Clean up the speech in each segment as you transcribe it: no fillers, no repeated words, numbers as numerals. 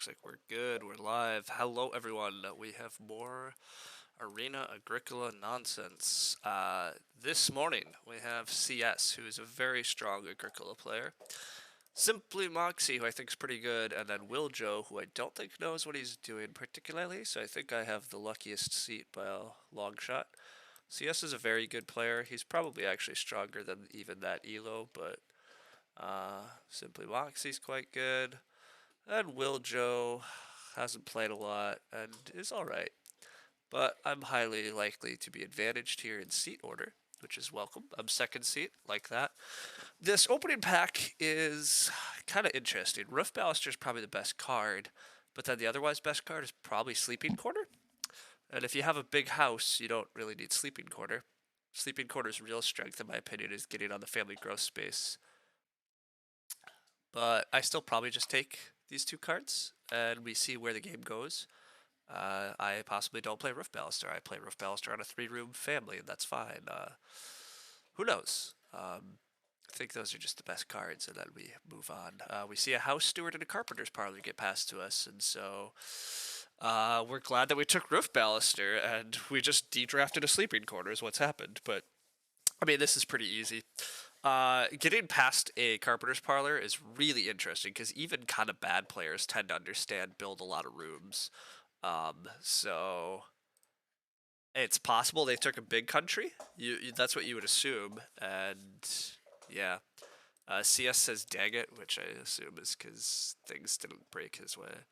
Looks like we're good. We're live. Hello, everyone. We have more Arena Agricola nonsense. This morning we have CS, who is a very strong Agricola player. Simply Moxie, who I think is pretty good, and then Will Joe, who I don't think knows what he's doing particularly. So I think I have the luckiest seat by a long shot. CS is a very good player. He's probably actually stronger than even that Elo, but Simply Moxie's quite good. And Will Joe hasn't played a lot and is alright. But I'm highly likely to be advantaged here in seat order, which is welcome. I'm second seat, like that. This opening pack is kind of interesting. Roof Baluster is probably the best card, but then the otherwise best card is probably Sleeping Quarter. And if you have a big house, you don't really need Sleeping Quarter. Sleeping Quarter's real strength, in my opinion, is getting on the family growth space. But I still probably just take these two cards, and we see where the game goes. I possibly don't play Roof Baluster. I play Roof Baluster on a 3-room family, and that's fine. Who knows? I think those are just the best cards, and then we move on. We see a House Steward and a Carpenter's Parlor get passed to us, and so we're glad that we took Roof Baluster, and we just de-drafted a Sleeping Quarter is what's happened. But, I mean, this is pretty easy. Getting past a Carpenter's Parlor is really interesting because even kind of bad players tend to understand build a lot of rooms. So it's possible they took a big country. That's what you would assume, and yeah. CS says dang it, which I assume is because things didn't break his way.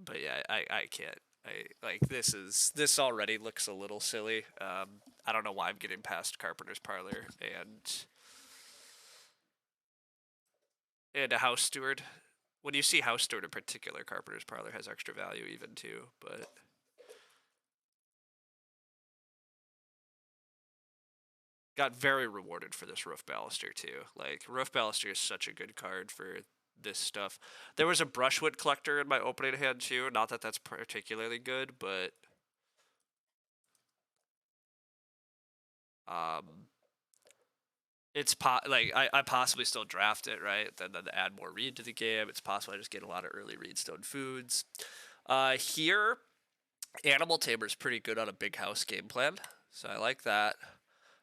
But yeah, I can't. This already looks a little silly. I don't know why I'm getting past Carpenter's Parlor and a House Steward. When you see House Steward in particular, Carpenter's Parlor has extra value even too, but got very rewarded for this Roof Baluster too. Like, Roof Baluster is such a good card for this stuff. There was a Brushwood Collector in my opening hand too. Not that that's particularly good, but um, I possibly still draft it, right? Then add more read to the game. It's possible I just get a lot of early Reedstone foods. Here, Animal Tamer is pretty good on a big house game plan, so I like that.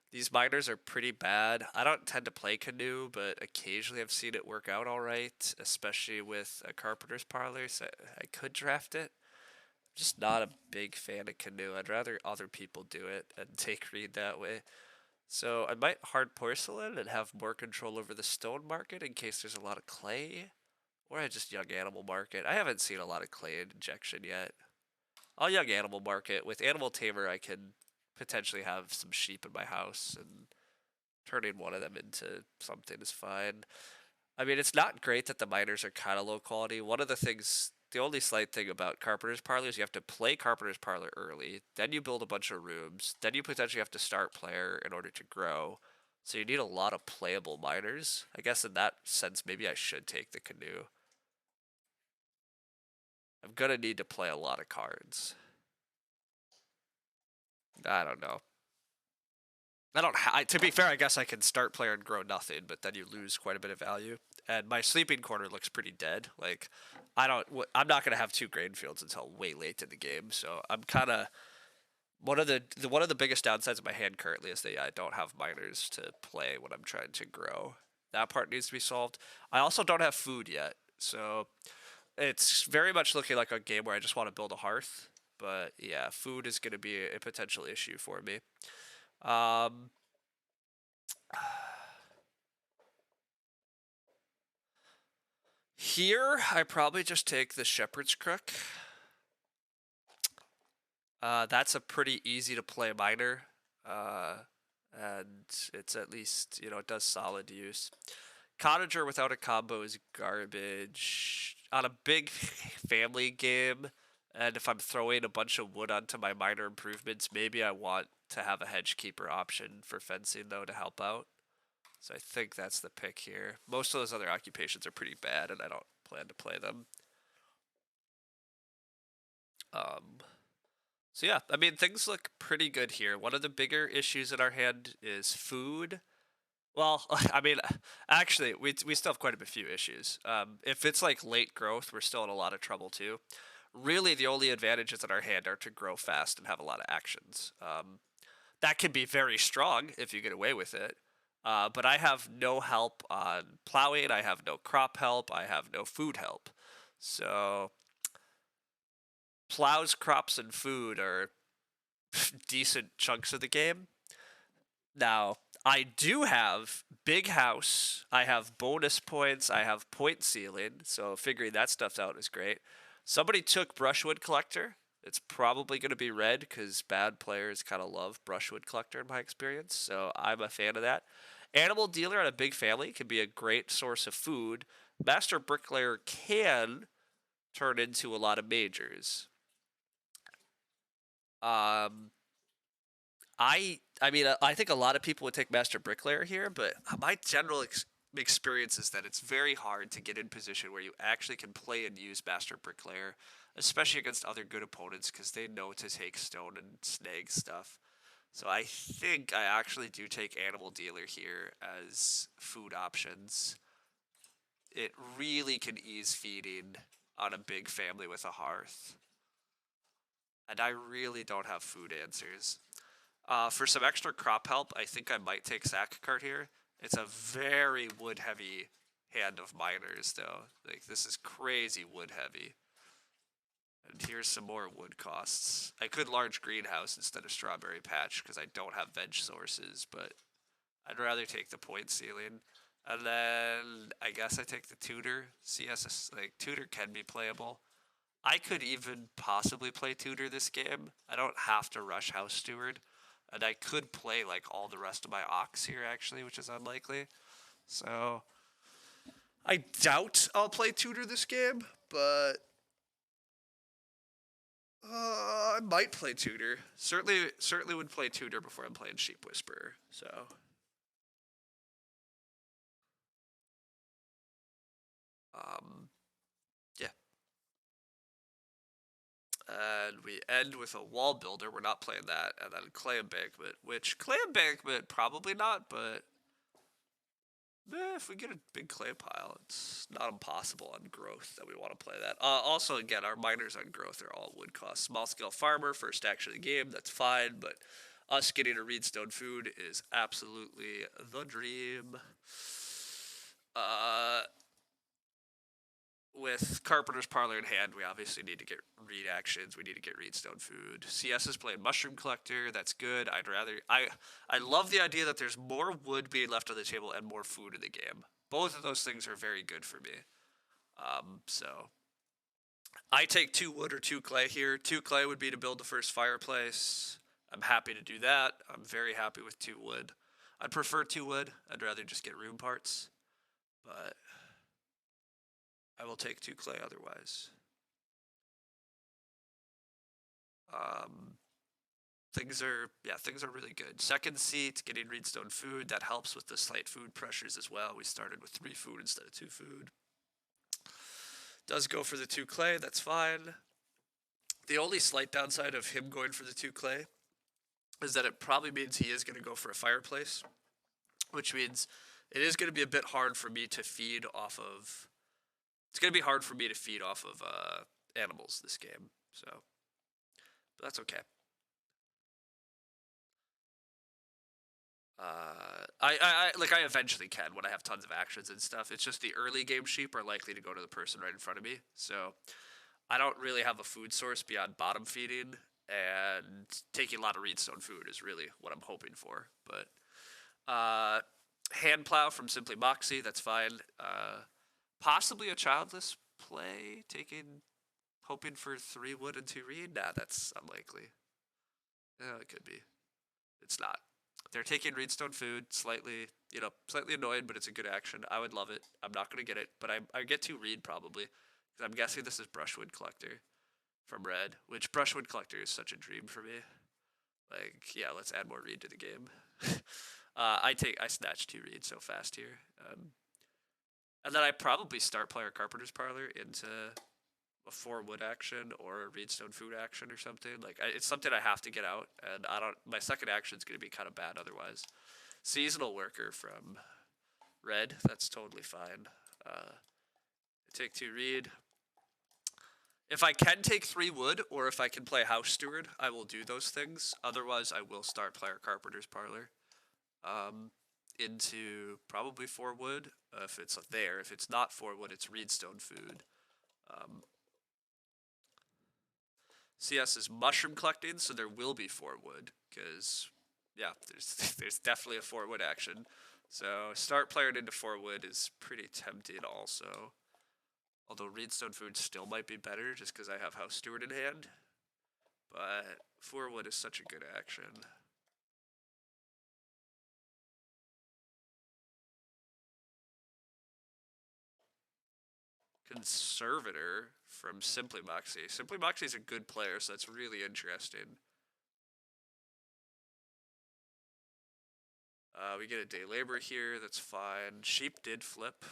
These miners are pretty bad. I don't tend to play Canoe, but occasionally I've seen it work out all right, especially with a Carpenter's Parlor, so I could draft it. I'm just not a big fan of Canoe. I'd rather other people do it and take read that way. So I might hard porcelain and have more control over the stone market in case there's a lot of clay. Or I just young animal market. I haven't seen a lot of clay injection yet. I'll young animal market. With Animal Tamer, I can potentially have some sheep in my house, and turning one of them into something is fine. I mean, it's not great that the miners are kind of low quality. One of the things, the only slight thing about Carpenter's Parlor is you have to play Carpenter's Parlor early, then you build a bunch of rooms, then you potentially have to start player in order to grow. So you need a lot of playable miners. I guess in that sense, maybe I should take the Canoe. I'm gonna need to play a lot of cards. I don't know. I don't. To be fair, I guess I can start player and grow nothing, but then you lose quite a bit of value. And my sleeping corner looks pretty dead. Like, I don't. I'm not gonna have 2 grain fields until way late in the game. So I'm kind of one of the biggest downsides of my hand currently is that I don't have miners to play when I'm trying to grow. That part needs to be solved. I also don't have food yet, so it's very much looking like a game where I just want to build a hearth. But yeah, food is going to be a potential issue for me. Um, Here, I probably just take the Shepherd's Crook. That's a pretty easy to play miner. And it's at least, it does solid use. Cottager without a combo is garbage. On a big family game, and if I'm throwing a bunch of wood onto my minor improvements, maybe I want to have a hedge keeper option for fencing, though, to help out. So I think that's the pick here. Most of those other occupations are pretty bad, and I don't plan to play them. So yeah, I mean, things look pretty good here. One of the bigger issues in our hand is food. Well, I mean, actually, we still have quite a few issues. If it's like late growth, we're still in a lot of trouble too. Really, the only advantages in our hand are to grow fast and have a lot of actions. That can be very strong if you get away with it. But I have no help on plowing. I have no crop help. I have no food help. So plows, crops, and food are decent chunks of the game. Now, I do have big house. I have bonus points. I have point ceiling. So figuring that stuff out is great. Somebody took brushwood collector. It's probably going to be red because bad players kind of love brushwood collector in my experience. So I'm a fan of that. Animal dealer on a big family can be a great source of food. Master bricklayer can turn into a lot of majors. Um, I mean, I think a lot of people would take Master Bricklayer here, but my general experience is that it's very hard to get in position where you actually can play and use Master Bricklayer, especially against other good opponents because they know to take stone and snag stuff. So I think I actually do take Animal Dealer here as food options. It really can ease feeding on a big family with a hearth. And I really don't have food answers. For some extra crop help, I think I might take Sack Cart here. It's a very wood heavy hand of miners, though. Like, this is crazy wood heavy. And here's some more wood costs. I could large greenhouse instead of strawberry patch because I don't have veg sources, but I'd rather take the point ceiling. And then I guess I take the tutor. CS, like, tutor can be playable. I could even possibly play tutor this game. I don't have to rush house steward. And I could play like all the rest of my ox here actually, which is unlikely. So I doubt I'll play tutor this game, but I might play tutor. Certainly would play tutor before I'm playing sheep whisperer. So um, yeah. And we end with a wall builder. We're not playing that, and then clay embankment, which clay embankment probably not, but if we get a big clay pile, it's not impossible on growth that we want to play that. Also, again, our miners on growth are all wood cost. Small scale farmer, first action of the game, that's fine, but us getting a reedstone food is absolutely the dream. Uh, with Carpenter's Parlor in hand, we obviously need to get reed actions. We need to get reedstone food. CS is playing Mushroom Collector. That's good. I love the idea that there's more wood being left on the table and more food in the game. Both of those things are very good for me. So I take 2 wood or 2 clay here. 2 clay would be to build the first fireplace. I'm happy to do that. I'm very happy with 2 wood. I'd prefer 2 wood. I'd rather just get room parts. But I will take 2 clay otherwise. Um, things are really good. Second seat, getting reedstone food, that helps with the slight food pressures as well. We started with 3 food instead of 2 food. Does go for the 2 clay, that's fine. The only slight downside of him going for the 2 clay is that it probably means he is going to go for a fireplace, which means it is going to be a bit hard for me to feed off of. It's going to be hard for me to feed off of animals this game, so but that's okay. I eventually can when I have tons of actions and stuff. It's just the early game sheep are likely to go to the person right in front of me, so I don't really have a food source beyond bottom feeding, and taking a lot of reedstone food is really what I'm hoping for. But hand plow from Simply Moxie, that's fine. Possibly a childless play, hoping for 3 wood and 2 reed. Nah, that's unlikely. It could be. It's not. They're taking reedstone food, slightly annoyed, but it's a good action. I would love it. I'm not going to get it, but I get 2 reed probably. Because I'm guessing this is Brushwood Collector from Red, which Brushwood Collector is such a dream for me. Like, yeah, let's add more reed to the game. I snatch 2 reeds so fast here. And then I probably start player Carpenter's Parlor into a 4 wood action or a reedstone food action or something. Like, it's something I have to get out, and I don't. My second action is going to be kind of bad otherwise. Seasonal worker from red. That's totally fine. Take 2 reed. If I can take 3 wood, or if I can play house steward, I will do those things. Otherwise, I will start player carpenter's parlor. Into probably 4 wood. If it's there, if it's not 4 wood, it's reedstone food. CS is mushroom collecting, so there will be 4 wood, because, yeah, there's definitely a 4 wood action. So start player into 4 wood is pretty tempting also. Although reedstone food still might be better, just because I have house steward in hand. But 4 wood is such a good action. Conservator from Simply Moxie. Simply Moxie's a good player, so that's really interesting. We get a day labor here, that's fine. Sheep did flip.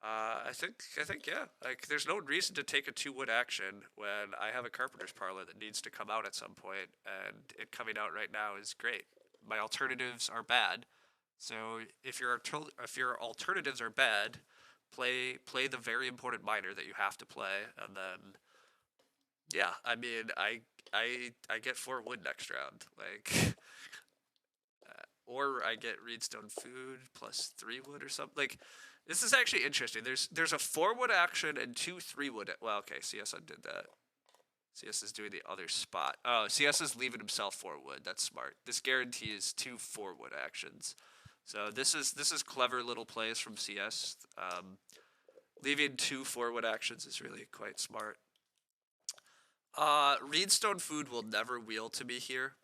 I think yeah. Like, there's no reason to take a 2 wood action when I have a carpenter's parlor that needs to come out at some point, and it coming out right now is great. My alternatives are bad, so if your alternatives are bad, play the very important miner that you have to play, and then yeah, I mean, I get 4 wood next round, like, or I get reedstone food plus 3 wood or something. Like, this is actually interesting. There's a 4 wood action and 2 3 wood. Well, okay, CS undid that. CS is doing the other spot. Oh, CS is leaving himself 4 wood. That's smart. This guarantees 2 4 wood actions. So this is clever little plays from CS. Leaving 2 4 wood actions is really quite smart. Reedstone food will never wheel to me here.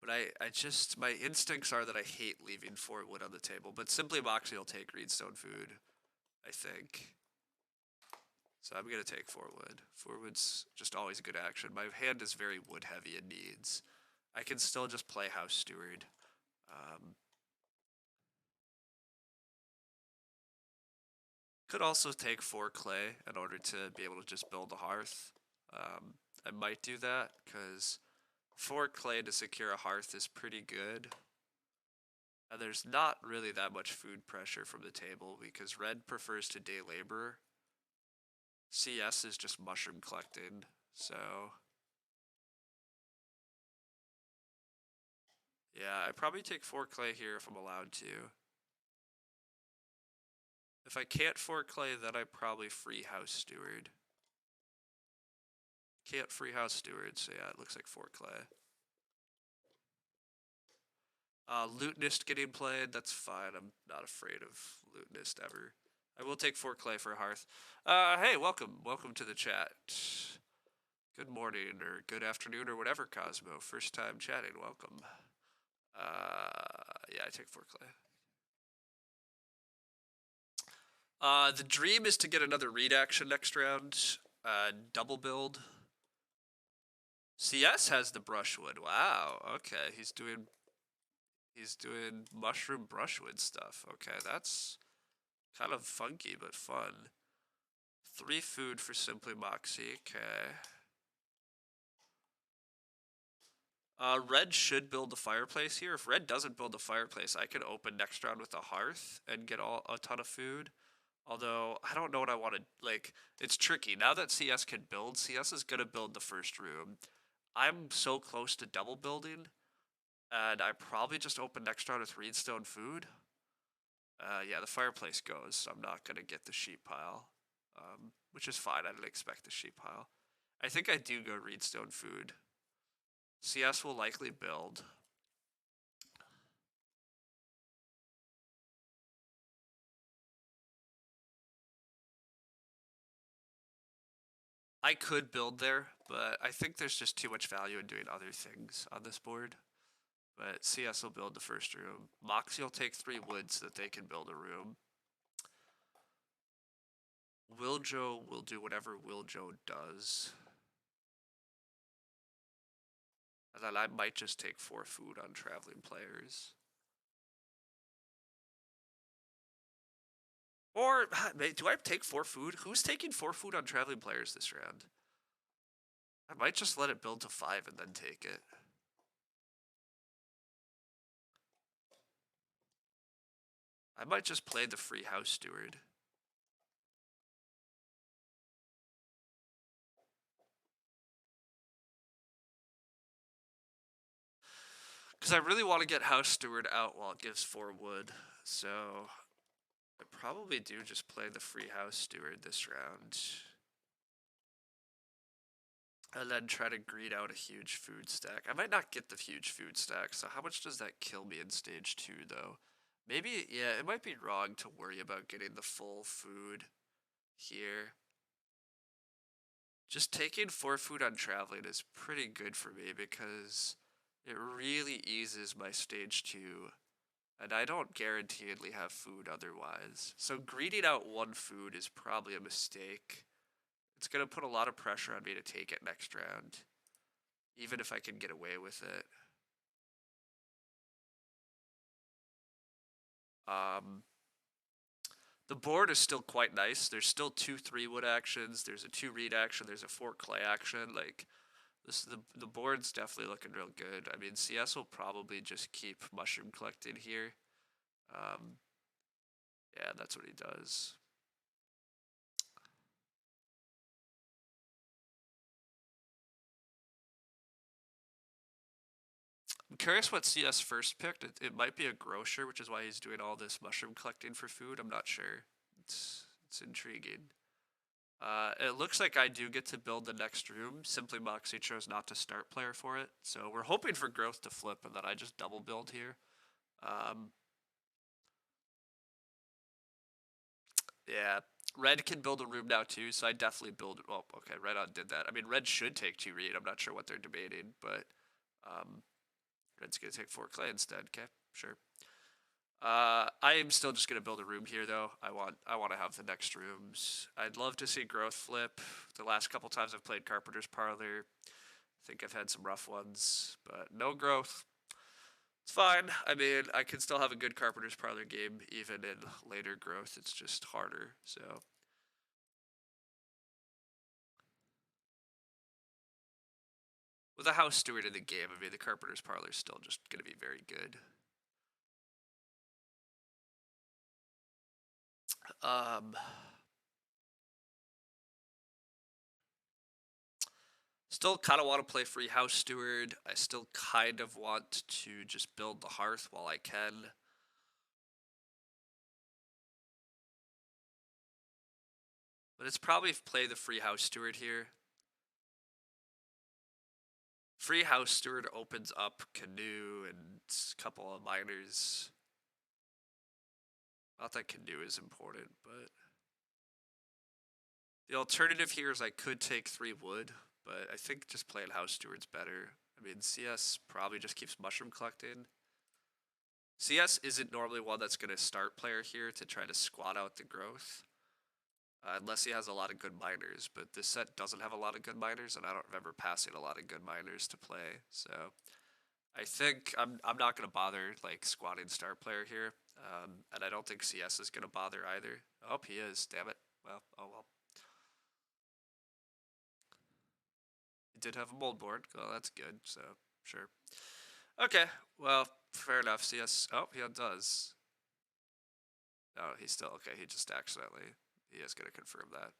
But I just, my instincts are that I hate leaving 4 wood on the table. But Simply Moxie will take reedstone food, I think. So I'm going to take 4 wood. 4 wood's just always a good action. My hand is very wood heavy and needs. I can still just play house steward. Could also take 4 clay in order to be able to just build a hearth. I might do that, because 4 clay to secure a hearth is pretty good. And there's not really that much food pressure from the table, because red prefers to day labor. CS is just mushroom collecting, so yeah, I probably take 4 clay here if I'm allowed to. If I can't 4 clay, then I probably free house steward. Can't free house steward, so yeah, it looks like 4 clay. Lutenist getting played, that's fine. I'm not afraid of Lutenist ever. I will take 4 clay for Hearth. Hey, welcome to the chat. Good morning, or good afternoon, or whatever, Cosmo. First time chatting, welcome. Yeah, I take 4 clay. The dream is to get another read action next round. Double build. CS has the brushwood. Wow. Okay, he's doing mushroom brushwood stuff. Okay, that's kind of funky but fun. 3 food for Simply Moxie. Okay. Red should build the fireplace here. If red doesn't build the fireplace, I could open next round with a hearth and get a ton of food. Although, I don't know what I want to, like, it's tricky. Now that CS can build, CS is going to build the first room. I'm so close to double building, and I probably just open next round with reedstone food. Yeah, the fireplace goes, so I'm not going to get the sheep pile, which is fine. I didn't expect the sheep pile. I think I do go reedstone food. CS will likely build. I could build there, but I think there's just too much value in doing other things on this board. But CS will build the first room. Moxie will take 3 wood so that they can build a room. Wiljo will do whatever Wiljo does. And then I might just take 4 food on traveling players. Or, do I take 4 food? Who's taking 4 food on traveling players this round? I might just let it build to 5 and then take it. I might just play the free house steward. Because I really want to get house steward out while it gives 4 wood. So I probably do just play the free house steward this round. And then try to greed out a huge food stack. I might not get the huge food stack, so how much does that kill me in stage 2, though? Maybe, yeah, it might be wrong to worry about getting the full food here. Just taking 4 food on traveling is pretty good for me because it really eases my stage 2. And I don't guaranteedly have food otherwise. So greeding out 1 food is probably a mistake. It's going to put a lot of pressure on me to take it next round, even if I can get away with it. The board is still quite nice. There's still 2 3-wood actions. There's a 2 reed action. There's a 4 clay action. Like, this, the board's definitely looking real good. I mean, CS will probably just keep mushroom collecting here. Yeah, that's what he does. I'm curious what CS first picked. It might be a grocer, which is why he's doing all this mushroom collecting for food. I'm not sure. It's intriguing. It looks like I do get to build the next room. Simply Moxie chose not to start player for it. So we're hoping for growth to flip and that I just double build here. Yeah, red can build a room now too, so I definitely build it. Well, okay, red on did that. I mean, red should take 2 reed. I'm not sure what they're debating, but red's gonna take 4 clay instead. Okay, sure. I am still just gonna build a room here though. I want to have the next rooms. I'd love to see growth flip. The last couple times I've played Carpenter's Parlor, I think I've had some rough ones, but no growth. It's fine. I mean, I can still have a good Carpenter's Parlor game even in later growth. It's just harder. So with a house steward in the game, I mean, the Carpenter's Parlor is still just going to be very good. Still kind of want to play free house steward. I still kind of want to just build the hearth while I can. But it's probably play the free house steward here. Free house steward opens up canoe and a couple of miners. Not that canoe is important, but the alternative here is I could take 3 wood, but I think just playing house steward's better. I mean, CS probably just keeps mushroom collecting. CS isn't normally one that's going to start player here to try to squat out the growth. Unless he has a lot of good miners, but this set doesn't have a lot of good miners, and I don't remember passing a lot of good miners to play. So I think I'm not gonna bother like squatting star player here, and I don't think CS is gonna bother either. Oh, he is. Damn it. Well, oh well. He did have a mold board. Well, that's good. So sure. Okay. Well, fair enough. CS. Oh, he does. Oh, he's still okay. He just accidentally. He is gonna confirm that.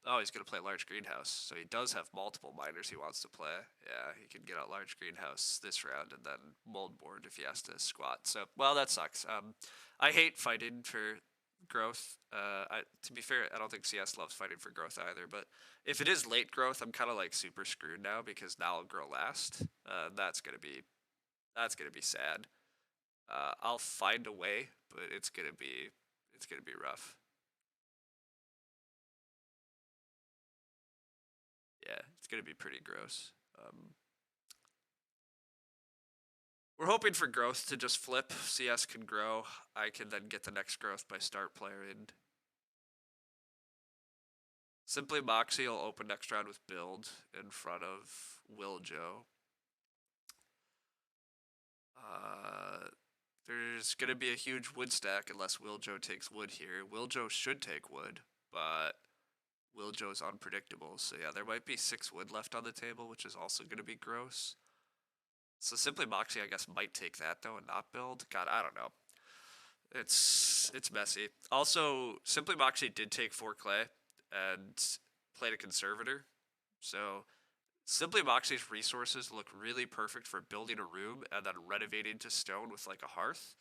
Oh, he's going to play large greenhouse. So he does have multiple miners he wants to play. Yeah, he can get out large greenhouse this round and then mold board if he has to squat. So, well, that sucks. I hate fighting for growth. To be fair, I don't think CS loves fighting for growth either. But if it is late growth, I'm kind of like super screwed now because now I'll grow last. That's gonna be sad. I'll find a way, but it's gonna be rough. Yeah, it's gonna be pretty gross. We're hoping for growth to just flip. CS can grow. I can then get the next growth by start player in. Simply Moxie will open next round with build in front of Wiljo. There's gonna be a huge wood stack unless Wiljo takes wood here. Wiljo should take wood, but Wiljo's unpredictable. So yeah, there might be 6 wood left on the table, which is also going to be gross. So Simply Moxie, I guess, might take that though and not build. God, I don't know. It's messy. Also, Simply Moxie did take 4 clay and played a conservator. So Simply Moxie's resources look really perfect for building a room and then renovating to stone with like a hearth.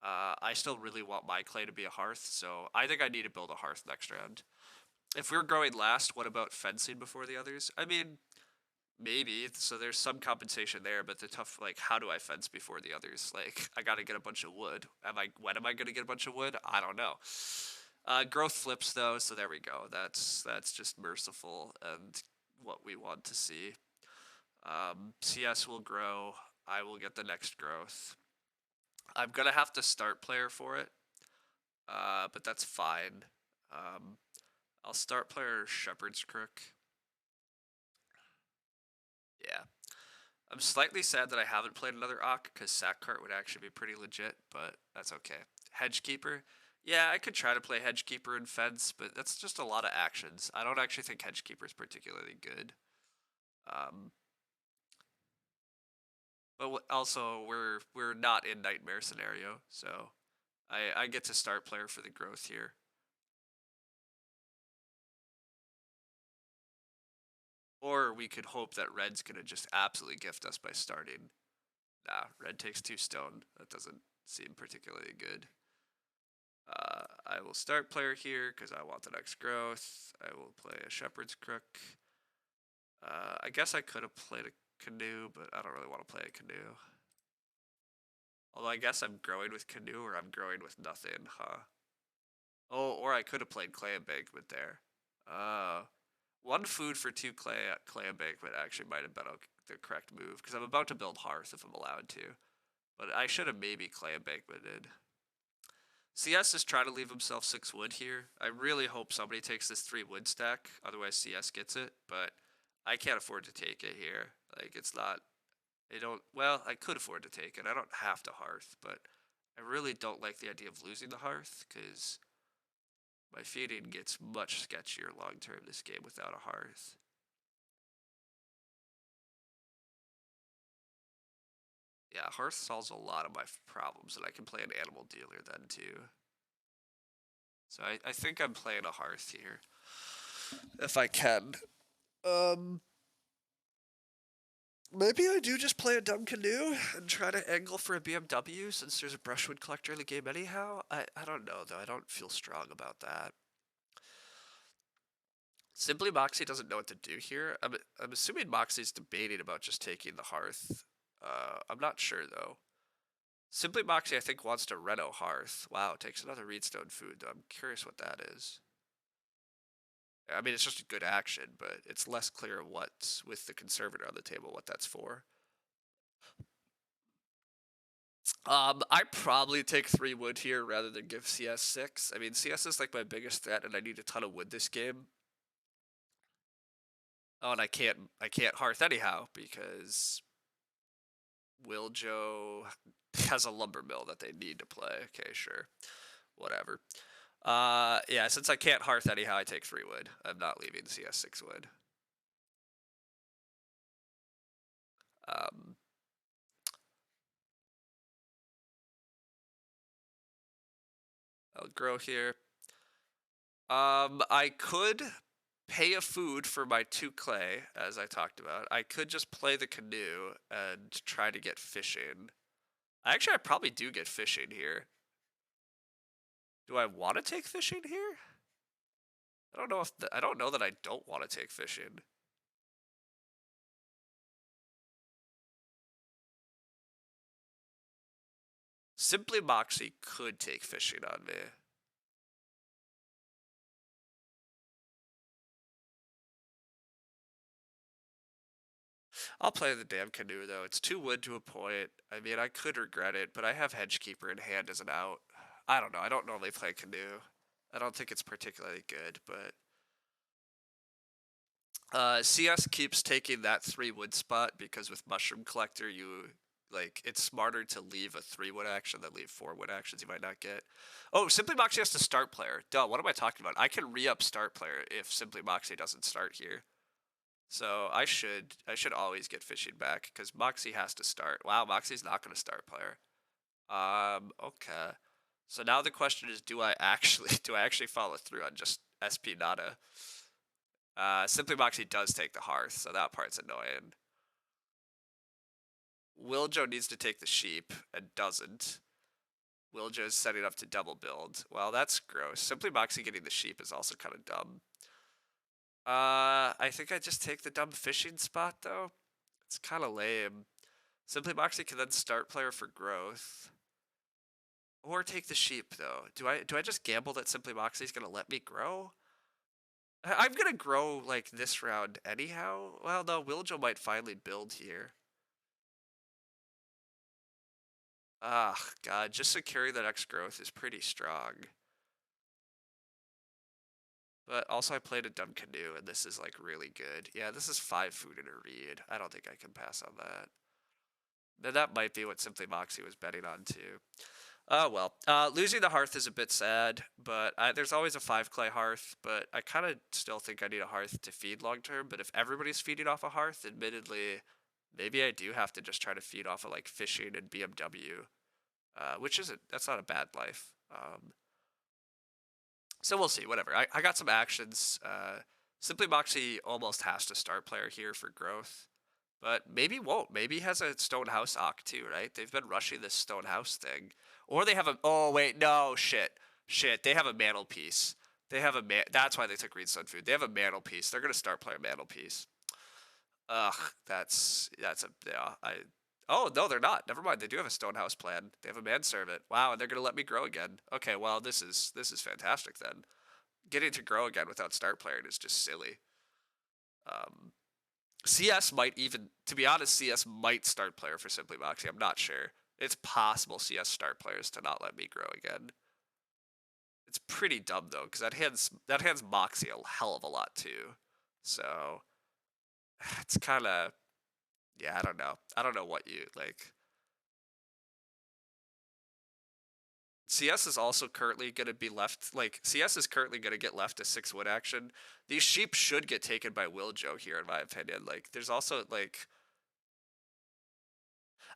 I still really want my clay to be a hearth, so I think I need to build a hearth next round. If we're growing last, what about fencing before the others? I mean, maybe. So there's some compensation there, but the tough, like, how do I fence before the others? Like, I gotta get a bunch of wood. When am I gonna get a bunch of wood? I don't know. Growth flips though, so there we go. That's just merciful and what we want to see. CS will grow. I will get the next growth. I'm gonna have to start player for it, but that's fine. I'll start player Shepherd's Crook. Yeah. I'm slightly sad that I haven't played another Ock, because Sackcart would actually be pretty legit, but that's okay. Hedgekeeper. Yeah, I could try to play Hedgekeeper and Fence, but that's just a lot of actions. I don't actually think Hedgekeeper is particularly good. But also, we're not in Nightmare scenario, so I get to start player for the growth here. Or we could hope that Red's gonna just absolutely gift us by starting. Nah, Red takes 2 stone. That doesn't seem particularly good. I will start player here because I want the next growth. I will play a Shepherd's Crook. I guess I could have played a Canoe, but I don't really want to play a Canoe. Although I guess I'm growing with Canoe or I'm growing with nothing, huh? Oh, or I could have played Clay Embankment there. 1 food for 2 clay Embankment actually might have been the correct move, because I'm about to build Hearth if I'm allowed to. But I should have maybe Clay Embankmented. CS is trying to leave himself 6 wood here. I really hope somebody takes this 3 wood stack, otherwise CS gets it, but I can't afford to take it here. Like, it's not, well, I could afford to take it. I don't have to Hearth, but I really don't like the idea of losing the Hearth, because my feeding gets much sketchier long term this game without a Hearth. Yeah, Hearth solves a lot of my problems, and I can play an Animal Dealer then too. So I think I'm playing a Hearth here. If I can. Maybe I do just play a dumb Canoe and try to angle for a BMW since there's a Brushwood Collector in the game anyhow. I don't know though. I don't feel strong about that. Simply Moxie doesn't know what to do here. I'm assuming Moxie's debating about just taking the Hearth. I'm not sure though. Simply Moxie, I think, wants to Reno Hearth. Wow, takes another Reedstone food though. I'm curious what that is. I mean, it's just a good action, but it's less clear what's with the Conservator on the table, what that's for. I probably take 3 wood here rather than give CS 6. I mean, CS is like my biggest threat, and I need a ton of wood this game. Oh, and I can't Hearth anyhow because Wiljo has a lumber mill that they need to play. Okay, sure, whatever. Yeah, since I can't Hearth anyhow, I take 3 wood. I'm not leaving CS 6 wood. I'll grow here. I could pay a food for my 2 clay, as I talked about. I could just play the Canoe and try to get fishing. I probably do get fishing here. Do I want to take fishing here? I don't know if I don't know that I don't want to take fishing. Simply Moxie could take fishing on me. I'll play the damn Canoe though. It's 2 wood to a point. I mean, I could regret it, but I have Hedgekeeper in hand as an out. I don't know. I don't normally play Canoe. I don't think it's particularly good, but CS keeps taking that 3 wood spot because with Mushroom Collector you like it's smarter to leave a 3-wood action than leave 4-wood actions you might not get. Oh, Simply Moxie has to start player. Duh, what am I talking about? I can re-up start player if Simply Moxie doesn't start here. So I should always get fishing back because Moxie has to start. Wow, Moxie's not gonna start player. Okay. So now the question is, do I actually follow through on just SP Nada? Simply Moxie does take the hearth, so that part's annoying. Wiljo needs to take the sheep and doesn't. Wiljo's setting up to double build. Well, that's gross. Simply Moxie getting the sheep is also kind of dumb. I think I just take the dumb fishing spot though. It's kind of lame. Simply Moxie can then start player for growth. Or take the sheep though. Do I just gamble that Simply Moxie's gonna let me grow? I'm gonna grow like this round anyhow. Well, no, Wiljo might finally build here. Ah, God, just securing that X growth is pretty strong. But also I played a dumb canoe, and this is like really good. Yeah, this is 5 food in a reed. I don't think I can pass on that. Then that might be what Simply Moxie was betting on too. Oh well. Losing the hearth is a bit sad, but there's always a 5 clay hearth, but I kind of still think I need a hearth to feed long term, but if everybody's feeding off a hearth, admittedly, maybe I do have to just try to feed off of like fishing and BMW, that's not a bad life. So we'll see, whatever. I got some actions. Simply Moxie almost has to start player here for growth, but maybe won't. Maybe he has a Stone House Ock too, right? They've been rushing this Stone House thing. Or they have a, oh wait, no, shit. They have a Mantelpiece. That's why they took Greenstone Food. They have a Mantelpiece. They're gonna start player Mantelpiece. Ugh, oh no, they're not. Never mind. They do have a Stonehouse plan. They have a manservant. Wow, and they're gonna let me grow again. Okay, well this is fantastic then. Getting to grow again without start playing is just silly. CS might even, to be honest, CS might start player for Simply Moxie. I'm not sure. It's possible CS start players to not let me grow again. It's pretty dumb though, because that hands Moxie a hell of a lot too. So it's kind of, yeah, I don't know. I don't know what you like. CS is also currently going to be left, like, CS is currently going to get left a 6 wood action. These sheep should get taken by Wiljo here, in my opinion. Like, there's also, like,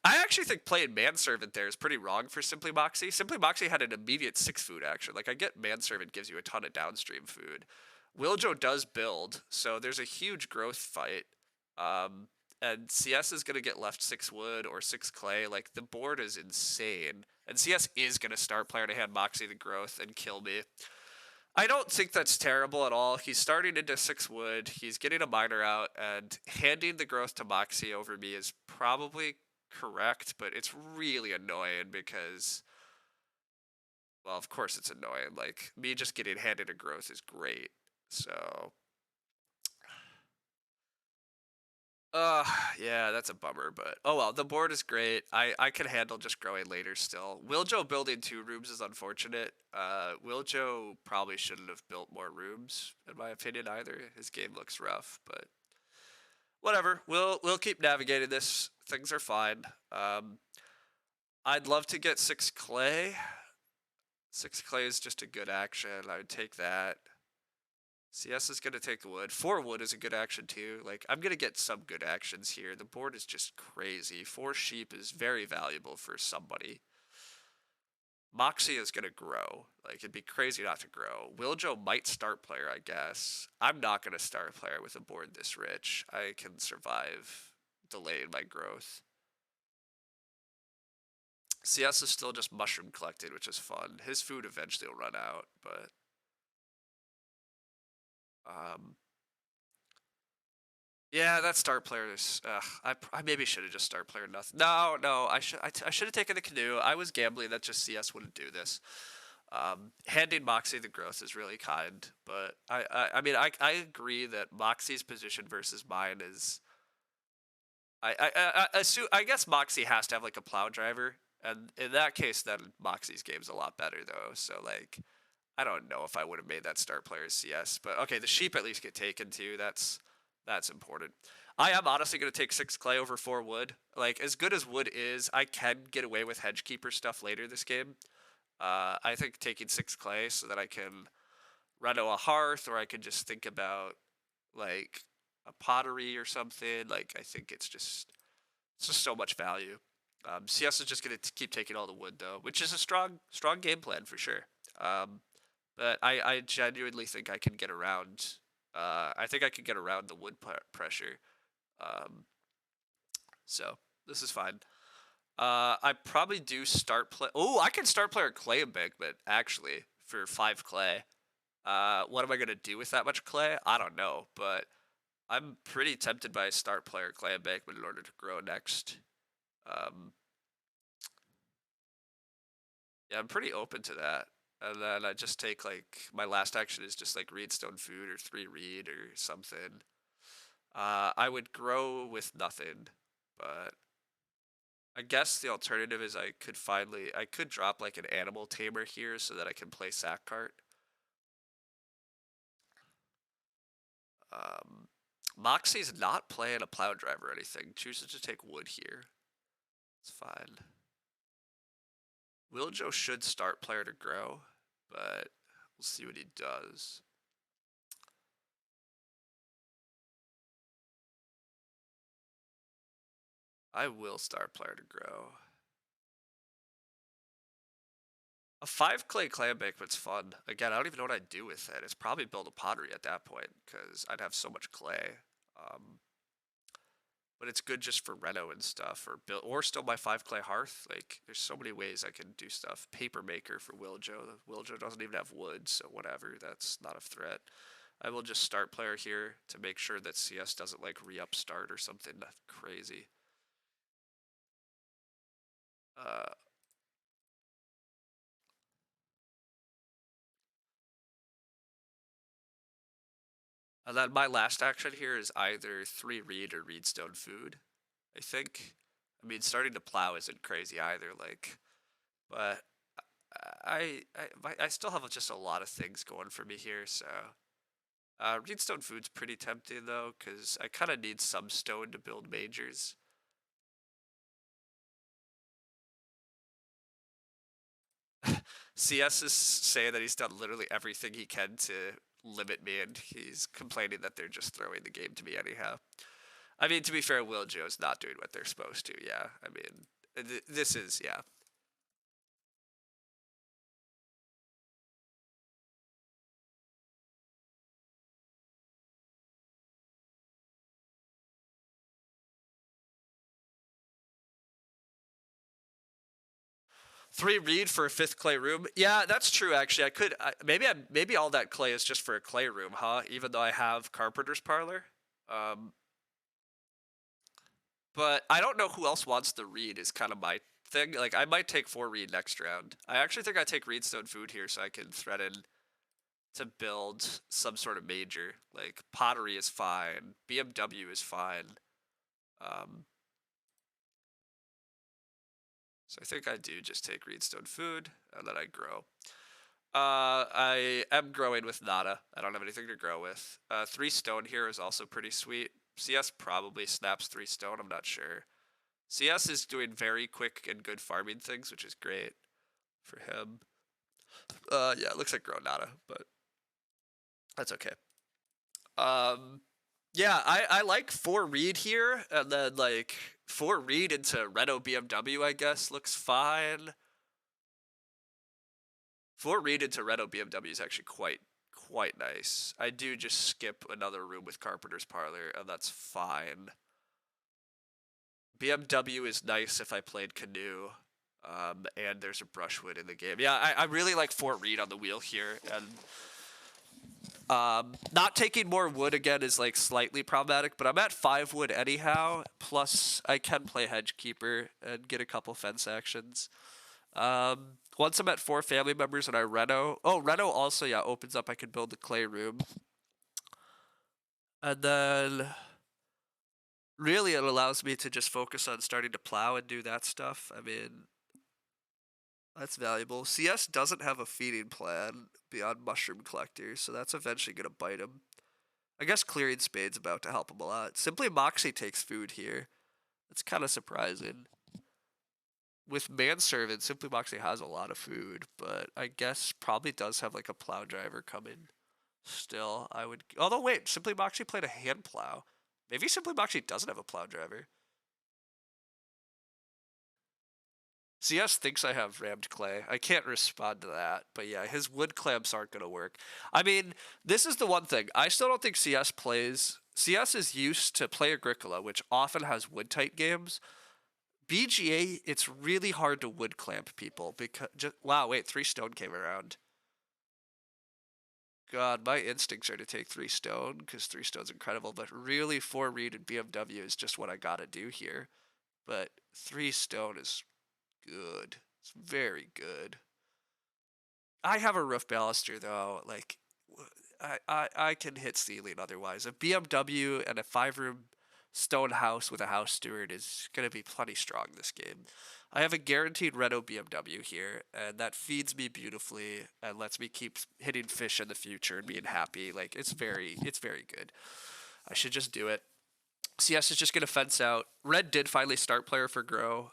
I actually think playing Manservant there is pretty wrong for Simply Moxie. Simply Moxie had an immediate 6 food action. Like, I get Manservant gives you a ton of downstream food. Wiljo does build, so there's a huge growth fight. And CS is going to get left 6 wood or 6 clay. Like, the board is insane. And CS is going to start player to hand Moxie the growth and kill me. I don't think that's terrible at all. He's starting into 6 wood. He's getting a miner out, and handing the growth to Moxie over me is probably correct, but it's really annoying because, well, of course it's annoying. Like, me just getting handed a growth is great. So, Uh, yeah, that's a bummer, but oh well, the board is great. I can handle just growing later still. Wiljo building 2 rooms is unfortunate. Wiljo probably shouldn't have built more rooms, in my opinion, either. His game looks rough, but whatever. We'll keep navigating this. Things are fine. I'd love to get 6 clay. 6 clay is just a good action. I would take that. CS is going to take the wood. 4 wood is a good action too. Like, I'm going to get some good actions here. The board is just crazy. 4 sheep is very valuable for somebody. Moxie is going to grow. Like, it'd be crazy not to grow. Wiljo might start player, I guess. I'm not going to start player with a board this rich. I can survive delaying my growth. CS is still just mushroom collected, which is fun. His food eventually will run out, but yeah, that start player is. I maybe should have just start player nothing. No, I should have taken the canoe. I was gambling that just CS wouldn't do this. Handing Moxie the growth is really kind, but I mean I agree that Moxie's position versus mine is. I guess Moxie has to have like a plow driver, and in that case, then Moxie's game's a lot better though. So like, I don't know if I would have made that start player CS, but okay, the sheep at least get taken too. That's important. I am honestly going to take 6 clay over 4 wood. Like, as good as wood is, I can get away with hedgekeeper stuff later this game. I think taking 6 clay so that I can reno a hearth, or I could just think about, like, a pottery or something. Like, I think it's just so much value. CS is just going to keep taking all the wood, though, which is a strong game plan for sure. But I genuinely think I can get around. I think I can get around the wood pressure. Um, so this is fine. I probably do start play. Oh, I can start player clay embankment actually for 5 clay. What am I gonna do with that much clay? I don't know, but I'm pretty tempted by start player clay embankment in order to grow next. Um, yeah, I'm pretty open to that. And then I just take like my last action is just like reed stone food or 3 reed or something. I would grow with nothing, but I guess the alternative is I could drop like an animal tamer here so that I can play sack cart. Um, Moxie's not playing a plow drive or anything. Chooses to take wood here. It's fine. Wiljo should start player to grow, but we'll see what he does. I will start player to grow. A 5 clay embankment's fun. Again, I don't even know what I'd do with it. It's probably build a pottery at that point, because I'd have so much clay. But it's good just for reno and stuff, or still my 5 clay hearth. Like, there's so many ways I can do stuff. Paper maker for Wiljo. Wiljo doesn't even have wood, so whatever. That's not a threat. I will just start player here to make sure that CS doesn't like re-up start or something crazy. And then my last action here is either 3 reed or reed stone food, I think. I mean, starting to plow isn't crazy either, like, but I still have just a lot of things going for me here, so reed stone food's pretty tempting though, because I kind of need some stone to build majors. CS is saying that he's done literally everything he can to limit me, and he's complaining that they're just throwing the game to me anyhow. I mean, to be fair, Wiljo's not doing what they're supposed to. Yeah, I mean, this is yeah. 3 reed for a 5th clay room. Yeah, that's true. Actually, maybe all that clay is just for a clay room, huh? Even though I have carpenter's parlor. Um, but I don't know who else wants the reed. Is kind of my thing. Like, I might take 4 reed next round. I actually think I take reedstone food here so I can threaten to build some sort of major. Like, pottery is fine. BMW is fine. Um, so I think I do just take reedstone food and then I grow. I am growing with nada. I don't have anything to grow with. 3 stone here is also pretty sweet. CS probably snaps 3 stone. I'm not sure. CS is doing very quick and good farming things, which is great for him. Yeah, it looks like grow nada, but that's okay. Yeah, I like 4 reed here, and then like 4 reed into Renault BMW, I guess, looks fine. 4 reed into Renault BMW is actually quite nice. I do just skip another room with Carpenter's Parlor, and that's fine. BMW is nice if I played Canoe, and there's a brushwood in the game. Yeah, I really like 4 reed on the wheel here, and not taking more wood again is like slightly problematic, but I'm at 5 wood anyhow. Plus, I can play Hedgekeeper and get a couple fence actions. Once I'm at 4 family members and I reno. Oh, reno also opens up. I can build the clay room, and then really it allows me to just focus on starting to plow and do that stuff. I mean, that's valuable. CS doesn't have a feeding plan beyond mushroom collectors, so that's eventually gonna bite him. I guess clearing Spade's about to help him a lot. Simply Moxie takes food here. That's kind of surprising. With Manservant, Simply Moxie has a lot of food, but I guess probably does have like a plow driver coming. Still, I would. Although wait, Simply Moxie played a hand plow. Maybe Simply Moxie doesn't have a plow driver. CS thinks I have rammed clay. I can't respond to that, but yeah, his wood clamps aren't gonna work. I mean, this is the one thing. I still don't think CS plays. CS is used to play Agricola, which often has wood tight games. BGA, it's really hard to wood clamp people because wow, wait, 3 stone came around. God, my instincts are to take 3 stone because 3 stone's incredible, but really 4 reed and BMW is just what I gotta do here. But 3 stone is good. It's very good. I have a roof baluster though. Like, I can hit ceiling otherwise. A BMW and a 5 room stone house with a house steward is gonna be plenty strong this game. I have a guaranteed Renault BMW here, and that feeds me beautifully and lets me keep hitting fish in the future and being happy. Like it's very good. I should just do it. CS is just gonna fence out. Red did finally start player for Grow.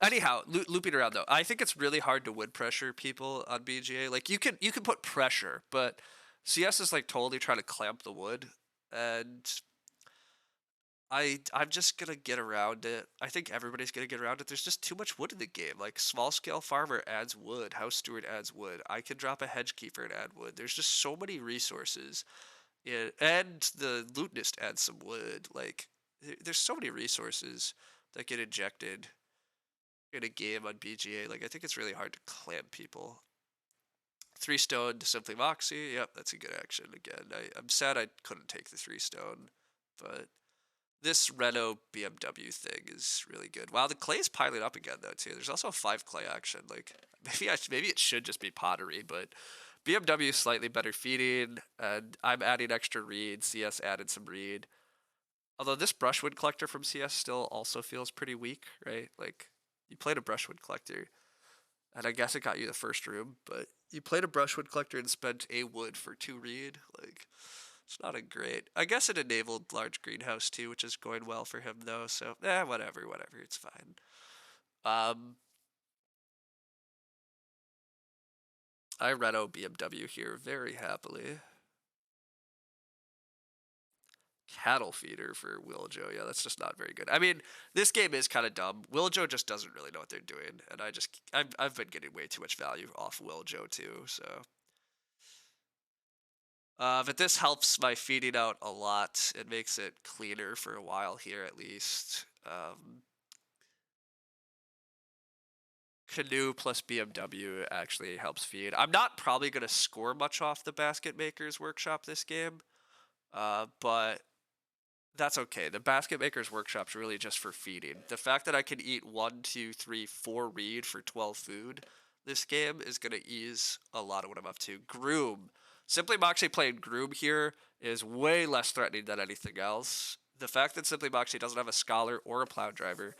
Anyhow, looping around though, I think it's really hard to wood pressure people on BGA. Like you can put pressure, but CS is like totally trying to clamp the wood, and I'm just gonna get around it. I think everybody's gonna get around it. There's just too much wood in the game. Like small scale farmer adds wood, house steward adds wood. I can drop a hedge keeper and add wood. There's just so many resources. Yeah, and the lootnist adds some wood. Like there's so many resources that get injected in a game on BGA. Like I think it's really hard to clamp people. 3 stone to Simply Moxie. Yep, that's a good action again. I'm sad I couldn't take the 3 stone, but this Renault BMW thing is really good. Wow, the clay's piling up again though too. There's also a 5 clay action. Like maybe it should just be pottery, but BMW is slightly better feeding, and I'm adding extra reed. CS added some reed. Although this brushwood collector from CS still also feels pretty weak, right? Like you played a brushwood collector, and I guess it got you the first room, but you played a brushwood collector and spent a wood for 2 reed. Like it's not a great. I guess it enabled large greenhouse too, which is going well for him though. So whatever, it's fine. Um, I Renault BMW here very happily. Cattle feeder for Wiljo. Yeah, that's just not very good. I mean, this game is kind of dumb. Wiljo just doesn't really know what they're doing, and I've been getting way too much value off Wiljo too. So, but this helps my feeding out a lot. It makes it cleaner for a while here at least. Canoe plus BMW actually helps feed. I'm not probably gonna score much off the Basket Maker's Workshop this game, but that's okay. The Basket Maker's Workshop's really just for feeding. The fact that I can eat 1, 2, 3, 4 reed for 12 food this game is going to ease a lot of what I'm up to. Groom. Simply Moxie playing Groom here is way less threatening than anything else. The fact that Simply Moxie doesn't have a Scholar or a Plow Driver.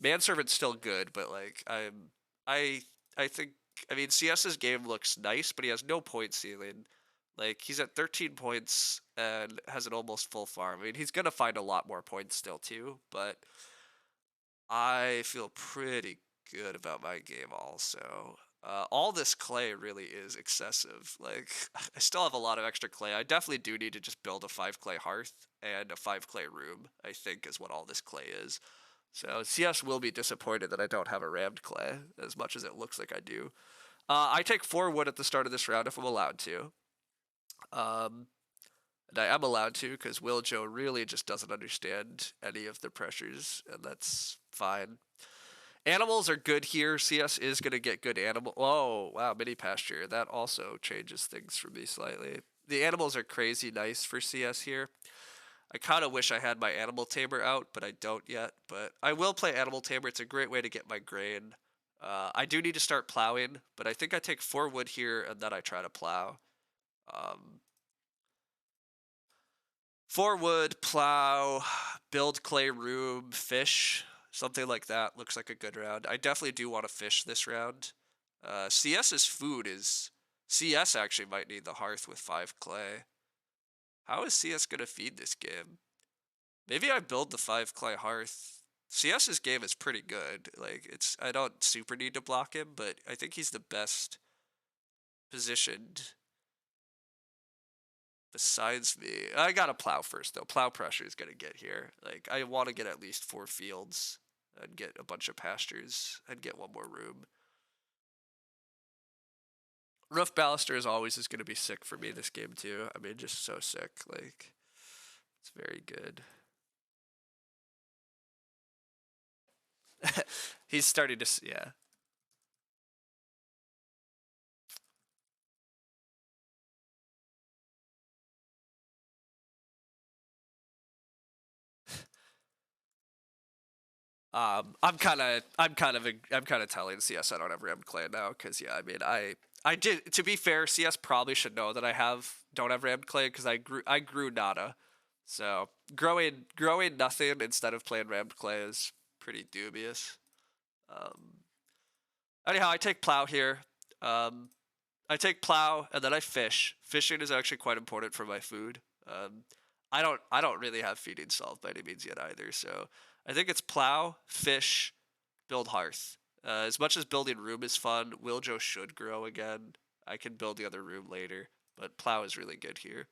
Manservant's still good, but like I I think I mean CS's game looks nice, but he has no point ceiling. Like he's at 13 points and has an almost full farm. I mean, he's gonna find a lot more points still too, but I feel pretty good about my game also. All this clay really is excessive. Like I still have a lot of extra clay. I definitely do need to just build a 5 clay hearth and a 5 clay room, I think is what all this clay is. So CS will be disappointed that I don't have a rammed clay as much as it looks like I do. I take 4 wood at the start of this round if I'm allowed to. Um, and I am allowed to because Wiljo really just doesn't understand any of the pressures, and that's fine. Animals are good here. CS is going to get good animal. Oh, wow, mini pasture. That also changes things for me slightly. The animals are crazy nice for CS here. I kind of wish I had my animal tamer out, but I don't yet. But I will play animal tamer. It's a great way to get my grain. I do need to start plowing, but I think I take 4 wood here and then I try to plow. Um, 4 wood, plow, build clay room, fish, something like that looks like a good round. I definitely do want to fish this round. CS's food is CS actually might need the hearth with 5 clay. How is CS gonna feed this game? Maybe I build the 5 clay hearth. CS's game is pretty good. Like I don't super need to block him, but I think he's the best positioned besides me. I gotta plow first though. Plow pressure is gonna get here. Like I want to get at least 4 fields and get a bunch of pastures and get one more room. Roof baluster is always is gonna be sick for me this game too. I mean, just so sick. Like it's very good. He's starting to yeah. I'm kind of telling CS I don't have rammed clay now because yeah, I mean I did, to be fair, CS probably should know that I don't have rammed clay because I grew nada, so growing nothing instead of playing rammed clay is pretty dubious. Um, Anyhow, I take plow here. Um, I take plow and then I fish. Fishing is actually quite important for my food. I don't really have feeding solved by any means yet either. So I think it's plow, fish, build hearth. As much as building room is fun, Wiljo should grow again. I can build the other room later, but plow is really good here.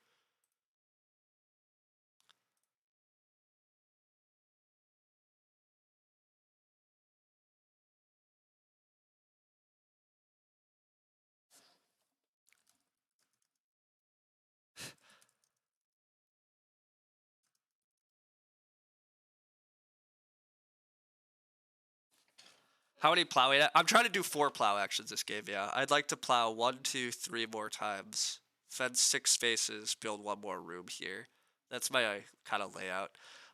How many plowing? I'm trying to do 4 plow actions this game. Yeah, I'd like to plow 1, 2, 3 more times. Fence 6 spaces. Build 1 more room here. That's my kind of layout.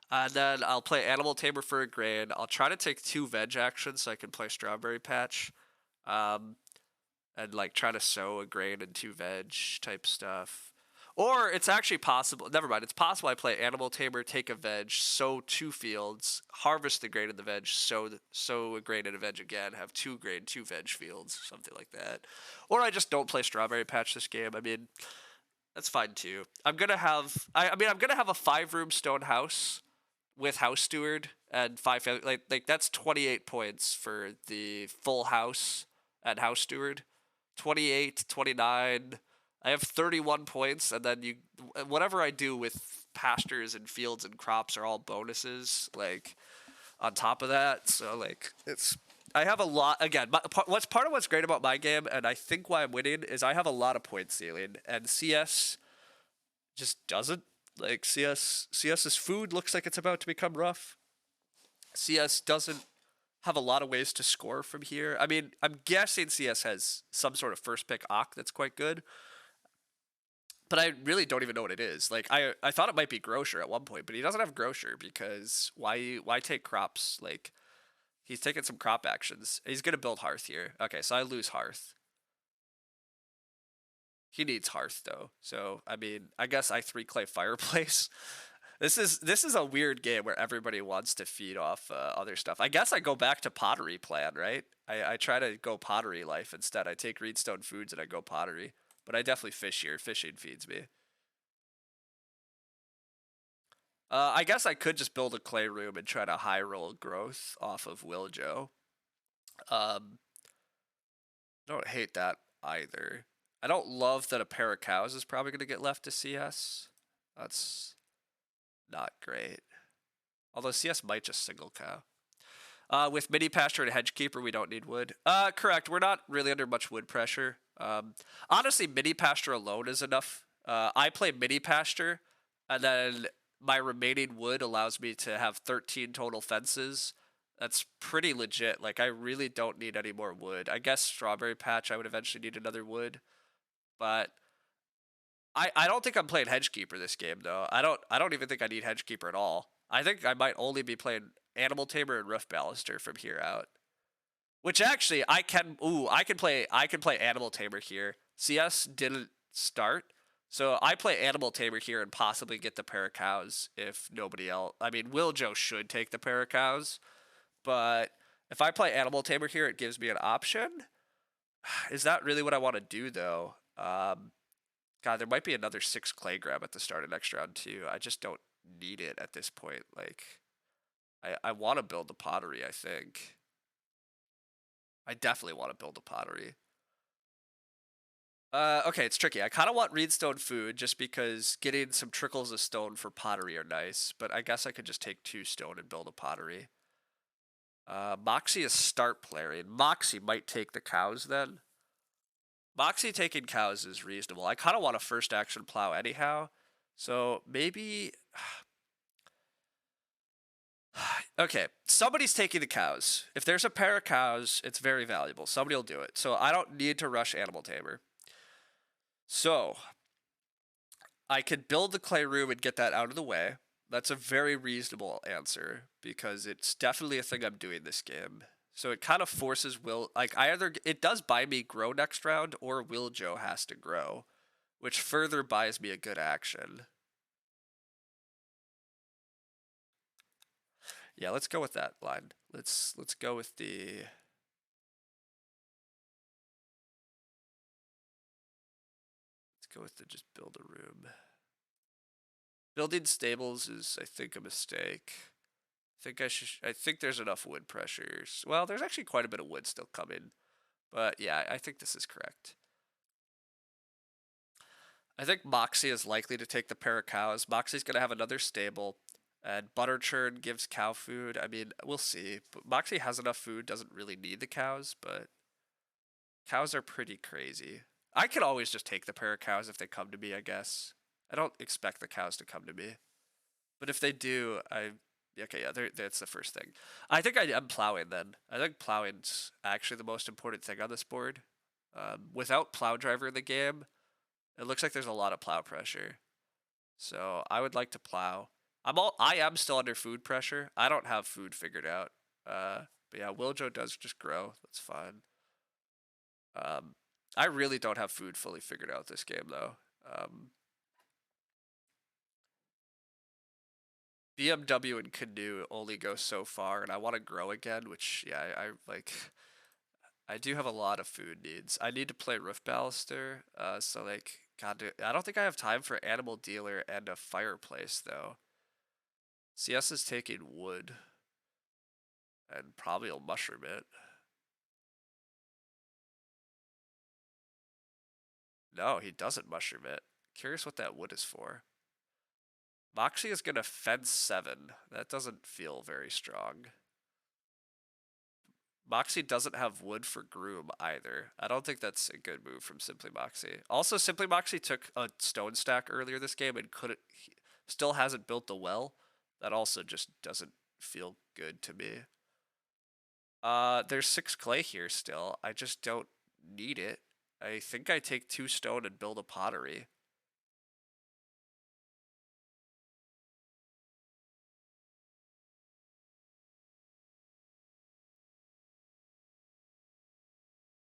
And then I'll play Animal Tamer for a grain. I'll try to take 2 veg actions so I can play Strawberry Patch. Um, and like try to sow a grain and 2 veg type stuff. Or it's actually possible. Never mind. It's possible I play Animal Tamer, take a veg, sow 2 fields, harvest the grain and the veg, sow a grain and a veg again, have 2 grain, 2 veg fields, something like that. Or I just don't play Strawberry Patch this game. I mean, that's fine too. I'm gonna have. I mean, I'm gonna have a 5-room stone house with house steward and 5 family. Like that's 28 points for the full house and house steward. 28, 29. I have 31 points, and then whatever I do with pastures and fields and crops are all bonuses, like on top of that. So like I have a lot. Again, what's part of what's great about my game, and I think why I'm winning is I have a lot of point ceiling, and CS just doesn't. Like CS's food looks like it's about to become rough. CS doesn't have a lot of ways to score from here. I mean, I'm guessing CS has some sort of first pick Ock that's quite good, but I really don't even know what it is. Like I thought it might be Grocer at one point, but he doesn't have Grocer because why take crops? Like he's taking some crop actions. He's gonna build Hearth here. Okay, so I lose Hearth. He needs Hearth though. So I mean, I guess I 3 clay Fireplace. This is a weird game where everybody wants to feed off other stuff. I guess I go back to pottery plan, right? I try to go pottery life instead. I take Reedstone Foods and I go pottery. But I definitely fish here. Fishing feeds me. I guess I could just build a clay room and try to high roll growth off of Wiljo. Um, I don't hate that either. I don't love that a pair of cows is probably going to get left to CS. That's not great. Although CS might just single cow. With mini pasture and hedge keeper, we don't need wood. Correct. We're not really under much wood pressure. Honestly, mini pasture alone is enough. I play mini pasture, and then my remaining wood allows me to have 13 total fences. That's pretty legit. Like I really don't need any more wood. I guess strawberry patch I would eventually need another wood, but I don't think I'm playing Hedgekeeper this game though. I don't even think I need Hedgekeeper at all. I think I might only be playing Animal Tamer and Roof Baluster from here out. Which actually I can play Animal Tamer here. CS didn't start. So I play Animal Tamer here and possibly get the pair of cows if nobody else. I mean, Wiljo should take the pair of cows, but if I play Animal Tamer here, it gives me an option. Is that really what I want to do though? God, there might be another 6 clay grab at the start of next round too. I just don't need it at this point. Like, I want to build the pottery, I think. I definitely want to build a pottery. Okay, it's tricky. I kind of want reedstone food just because getting some trickles of stone for pottery are nice, but I guess I could just take 2 stone and build a pottery. Moxie is start player, and Moxie might take the cows then. Moxie taking cows is reasonable. I kind of want a first action plow anyhow, so maybe... Okay, somebody's taking the cows. If there's a pair of cows, it's very valuable. Somebody will do it. So I don't need to rush Animal Tamer. So I could build the clay room and get that out of the way. That's a very reasonable answer because it's definitely a thing I'm doing this game. So it kind of forces Will, like it does buy me grow next round or Will Joe has to grow, which further buys me a good action. Yeah, let's go with that line. Let's go with the... Let's go with the just build a room. Building stables is, I think, a mistake. I think there's enough wood pressures. Well, there's actually quite a bit of wood still coming. But yeah, I think this is correct. I think Moxie is likely to take the pair of cows. Moxie's going to have another stable. And butter churn gives cow food. I mean, we'll see. But Moxie has enough food, doesn't really need the cows, but cows are pretty crazy. I could always just take the pair of cows if they come to me, I guess. I don't expect the cows to come to me. But if they do, okay, yeah, that's the first thing. I think I am plowing then. I think plowing's actually the most important thing on this board. Without plow driver in the game, it looks like there's a lot of plow pressure. So I would like to plow. I am still under food pressure. I don't have food figured out. But yeah, Wiljo does just grow. That's fine. I really don't have food fully figured out this game though. BMW and Canoe only go so far, and I want to grow again, which, yeah, I like... I do have a lot of food needs. I need to play Roof Baluster, so, like, God, I don't think I have time for Animal Dealer and a Fireplace, though. CS is taking wood, and probably will mushroom it. No, he doesn't mushroom it. Curious what that wood is for. Moxie is going to fence 7. That doesn't feel very strong. Moxie doesn't have wood for Groom either. I don't think that's a good move from Simply Moxie. Also, Simply Moxie took a stone stack earlier this game and still hasn't built the well. That also just doesn't feel good to me. There's 6 clay here still. I just don't need it. I think I take 2 stone and build a pottery.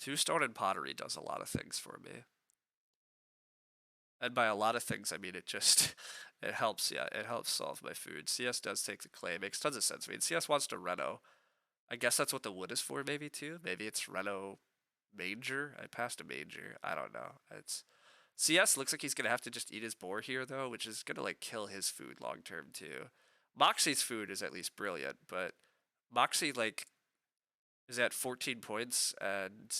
Two stone and pottery does a lot of things for me. And by a lot of things, I mean it just... It helps, yeah. It helps solve my food. CS does take the clay. It makes tons of sense. I mean, CS wants to reno. I guess that's what the wood is for, maybe, too? Maybe it's reno manger? I passed a manger. I don't know. It's... CS looks like he's going to have to just eat his boar here, though, which is going to, like, kill his food long-term, too. Moxie's food is at least brilliant, but Moxie, like, is at 14 points and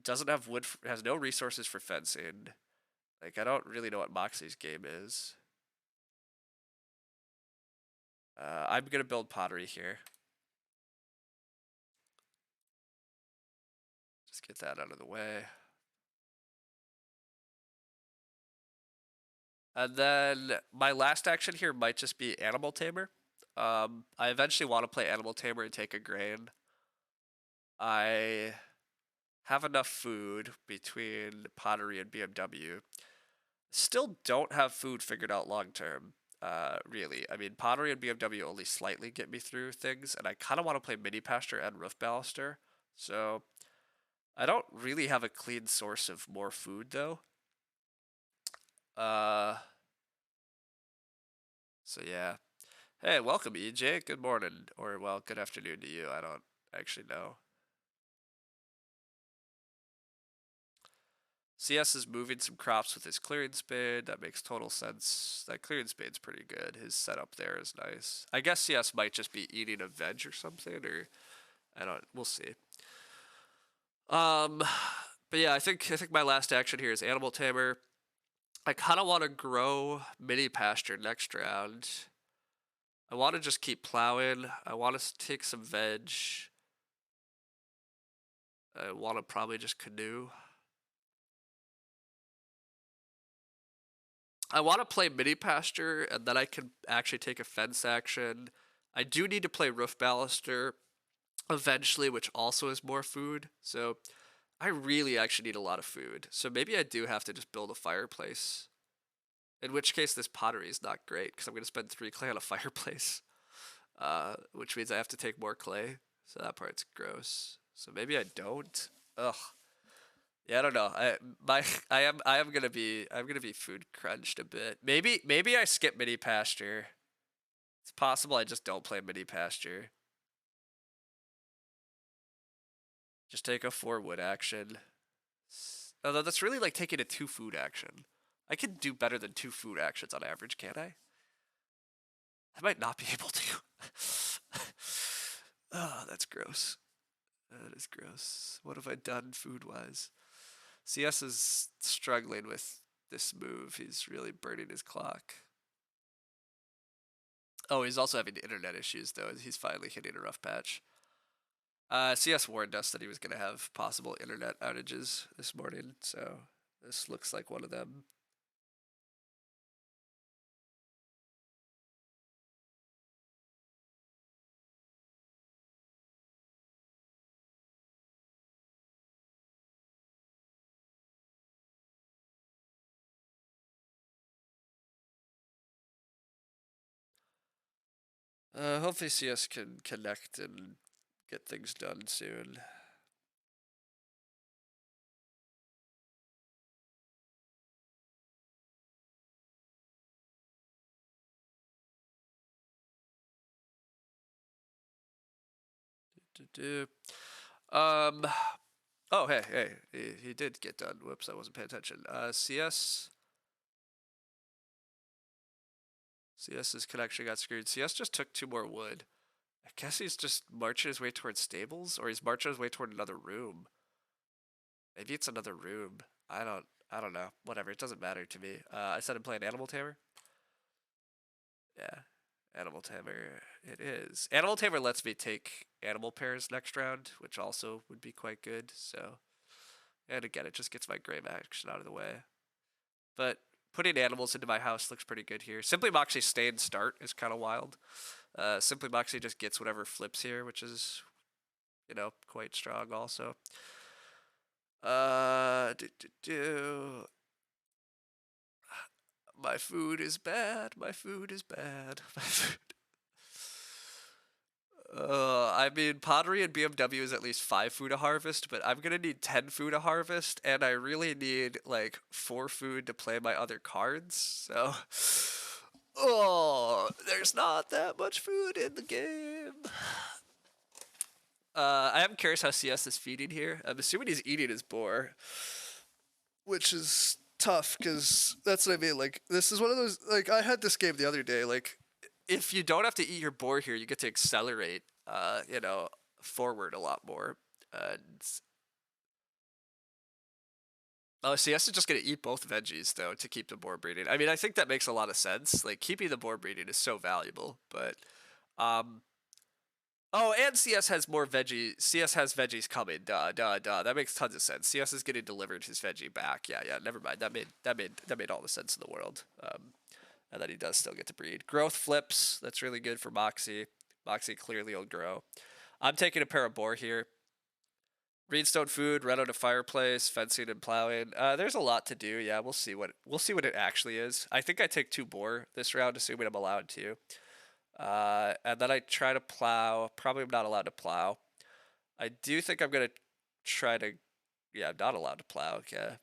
doesn't have wood, has no resources for fencing. Like, I don't really know what Moxie's game is. I'm going to build pottery here. Just get that out of the way. And then my last action here might just be Animal Tamer. I eventually want to play Animal Tamer and take a grain. I have enough food between pottery and BMW. Still don't have food figured out long term, really. I mean, pottery and BMW only slightly get me through things, and I kind of want to play mini pasture and roof baluster. So I don't really have a clean source of more food though. So yeah. Hey, welcome EJ. Good morning, or well, good afternoon to you. I don't actually know. CS is moving some crops with his clearing spade. That makes total sense. That clearing spade's pretty good. His setup there is nice. I guess CS might just be eating a veg or something, or I don't. We'll see. Um, but yeah, I think my last action here is Animal Tamer. I kind of want to grow mini pasture next round. I want to just keep plowing. I want to take some veg. I want to probably just canoe. I want to play mini pasture, and then I can actually take a fence action. I do need to play roof baluster eventually, which also is more food. So I really actually need a lot of food. So maybe I do have to just build a fireplace. In which case, this pottery is not great because I'm going to spend 3 clay on a fireplace, which means I have to take more clay. So that part's gross. So maybe I don't. Ugh. Yeah, I don't know. I'm gonna be food crunched a bit. Maybe I skip mini pasture. It's possible I just don't play mini pasture. Just take a 4 wood action. Although that's really like taking a 2 food action. I can do better than 2 food actions on average, can't I? I might not be able to. Oh, that's gross. That is gross. What have I done food-wise? CS is struggling with this move. He's really burning his clock. Oh, he's also having internet issues, though. He's finally hitting a rough patch. CS warned us that he was going to have possible internet outages this morning, so this looks like one of them. Hopefully CS can connect and get things done soon. Um. Oh, hey. He did get done. Whoops, I wasn't paying attention. CS's connection got screwed. CS just took 2 more wood. I guess he's just marching his way towards stables, or he's marching his way toward another room. Maybe it's another room. I don't know. Whatever. It doesn't matter to me. I said I'm playing Animal Tamer. Yeah, Animal Tamer. It is. Animal Tamer lets me take animal pairs next round, which also would be quite good. So, and again, it just gets my grave action out of the way. But putting animals into my house looks pretty good here. Simply Moxie stay and start is kind of wild. Simply Moxie just gets whatever flips here, which is, quite strong also. Uh, do, do, do. My food is bad. My food is bad. My food. I mean, pottery and BMW is at least 5 food a harvest, but I'm gonna need 10 food a harvest, and I really need like 4 food to play my other cards. So, oh, there's not that much food in the game. I am curious how CS is feeding here. I'm assuming he's eating his boar, which is tough because that's what I mean. Like, this is one of those. Like, I had this game the other day. Like, if you don't have to eat your boar here, you get to accelerate, forward a lot more. And oh, CS is just gonna eat both veggies though to keep the boar breeding. I mean, I think that makes a lot of sense. Like, keeping the boar breeding is so valuable, but um, oh, and CS has more veggie. CS has veggies coming. Duh. That makes tons of sense. CS is getting delivered his veggie back. Yeah. Never mind. That made all the sense in the world. And then he does still get to breed. Growth flips. That's really good for Moxie. Moxie clearly will grow. I'm taking a pair of boar here. Greenstone food, red out a fireplace, fencing and plowing. There's a lot to do. Yeah, we'll see what it actually is. I think I take 2 boar this round, assuming I'm allowed to. And then I try to plow. Probably I'm not allowed to plow. I do think I'm gonna try to. Yeah, I'm not allowed to plow. Okay.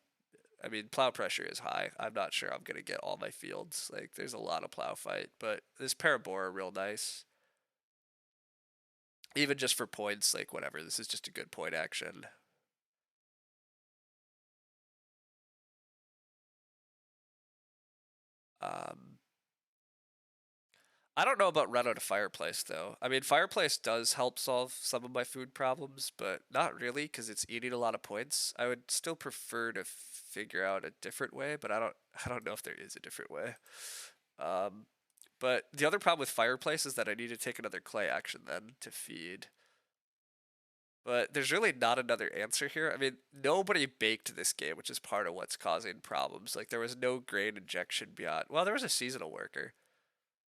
I mean, plow pressure is high. I'm not sure I'm gonna get all my fields. Like, there's a lot of plow fight, but this pair of boar are real nice. Even just for points, like whatever. This is just a good point action. Um, I don't know about run out of fireplace though. I mean, fireplace does help solve some of my food problems, but not really because it's eating a lot of points. I would still prefer to figure out a different way, but I don't know if there is a different way. Um, but the other problem with fireplace is that I need to take another clay action then to feed. But there's really not another answer here. I mean, nobody baked this game, which is part of what's causing problems. Like there was no grain injection beyond. Well, there was a seasonal worker.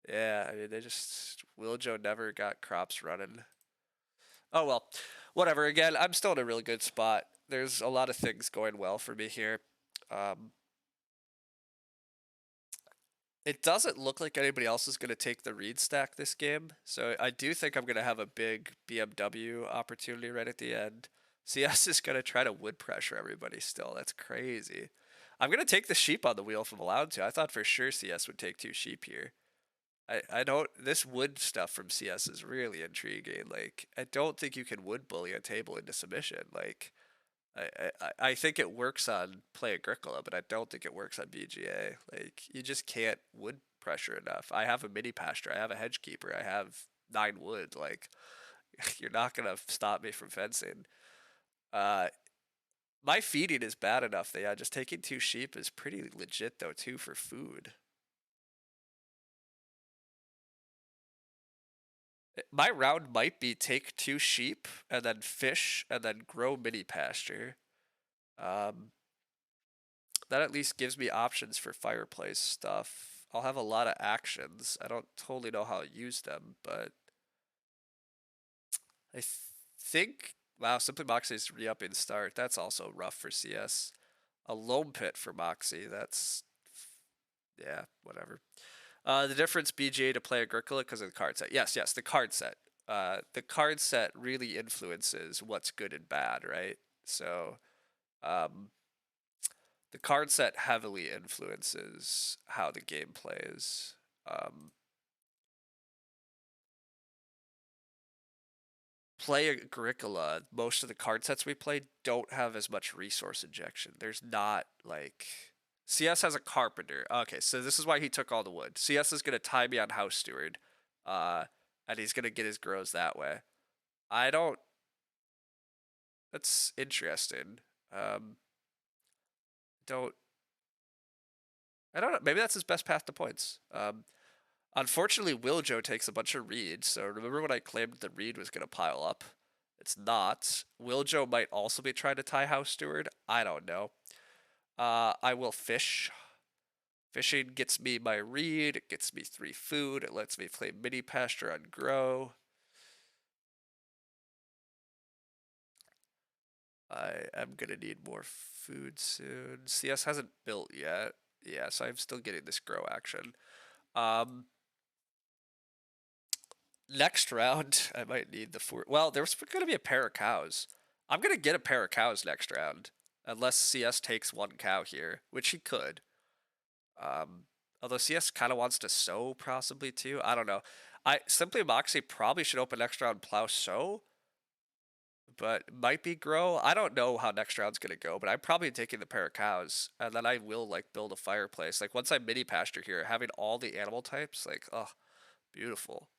Yeah, I mean, they just Wiljo never got crops running. Oh well, whatever. Again, I'm still in a really good spot. There's a lot of things going well for me here. Um, it doesn't look like anybody else is going to take the reed stack this game, so I do think I'm going to have a big BMW opportunity right at the end. CS is going to try to wood pressure everybody still. That's crazy. I'm going to take the sheep on the wheel if I'm allowed to. I thought for sure CS would take 2 sheep here. I don't. This wood stuff from CS is really intriguing. Like, I don't think you can wood bully a table into submission. Like, I think it works on Play Agricola, but I don't think it works on BGA. Like, you just can't wood pressure enough. I have a mini pasture. I have a hedge keeper. I have 9 wood. Like, you're not gonna stop me from fencing. Uh, my feeding is bad enough that yeah, just taking 2 sheep is pretty legit though too for food. My round might be take 2 sheep and then fish and then grow mini pasture. Um, that at least gives me options for fireplace stuff. I'll have a lot of actions. I don't totally know how to use them, but I think wow, Simply Moxie's re-upping start. That's also rough for CS. A loam pit for Moxie. That's yeah, whatever. The difference BGA to play Agricola because of the card set. Yes, yes, the card set. The card set really influences what's good and bad, right? So, um, the card set heavily influences how the game plays. Um, play Agricola, most of the card sets we play don't have as much resource injection. There's not like CS has a carpenter. Okay, so this is why he took all the wood. CS is gonna tie me on House Steward, uh, and he's gonna get his grows that way. I don't. That's interesting. Um, don't. I don't know. Maybe that's his best path to points. Unfortunately, Wiljo takes a bunch of reeds. So remember when I claimed the reed was gonna pile up? It's not. Wiljo might also be trying to tie House Steward. I don't know. I will fish. Fishing gets me my reed. It gets me 3 food. It lets me play mini pasture on grow. I am gonna need more food soon. CS hasn't built yet. Yeah, so I'm still getting this grow action. Um, next round, I might need the 4. Well, there's gonna be a pair of cows. I'm gonna get a pair of cows next round, unless CS takes 1 cow here, which he could. Um, although CS kind of wants to sow possibly too. I don't know. I Simply Moxie probably should open next round plow sow, but might be grow. I don't know how next round's gonna go, but I'm probably taking the pair of cows, and then I will like build a fireplace. Like once I mini pasture here, having all the animal types, like oh, beautiful.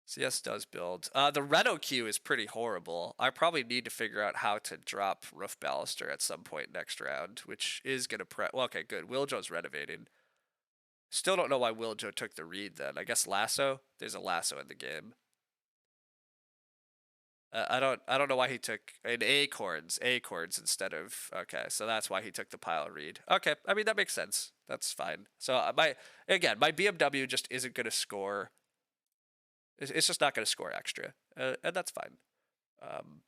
CS does build. The Reno queue is pretty horrible. I probably need to figure out how to drop Roof Baluster at some point next round, which is gonna well, okay, good. Wiljo's renovating. Still don't know why Wiljo took the reed then. I guess lasso. There's a lasso in the game. I don't know why he took an acorns instead of okay. So that's why he took the pile reed. Okay, I mean that makes sense. That's fine. So my BMW just isn't gonna score. It's just not gonna score extra, and that's fine. Um,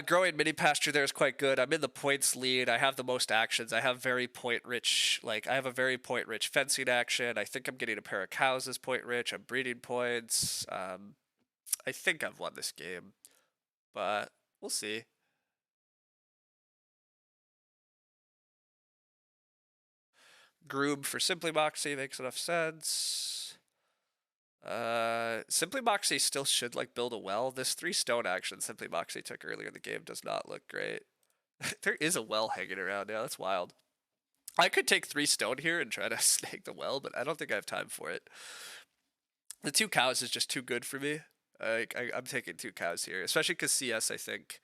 growing mini pasture there is quite good. I'm in the points lead. I have the most actions. I have very point rich, like I have a very point rich fencing action. I think I'm getting a pair of cows as point rich. I'm breeding points. I think I've won this game, but we'll see. Groom for Simply Moxie makes enough sense. Simply Moxie still should like build a well. This 3 stone action Simply Moxie took earlier in the game does not look great. There is a well hanging around now. That's wild. I could take 3 stone here and try to snag the well, but I don't think I have time for it. The 2 cows is just too good for me. I'm taking 2 cows here, especially because CS, I think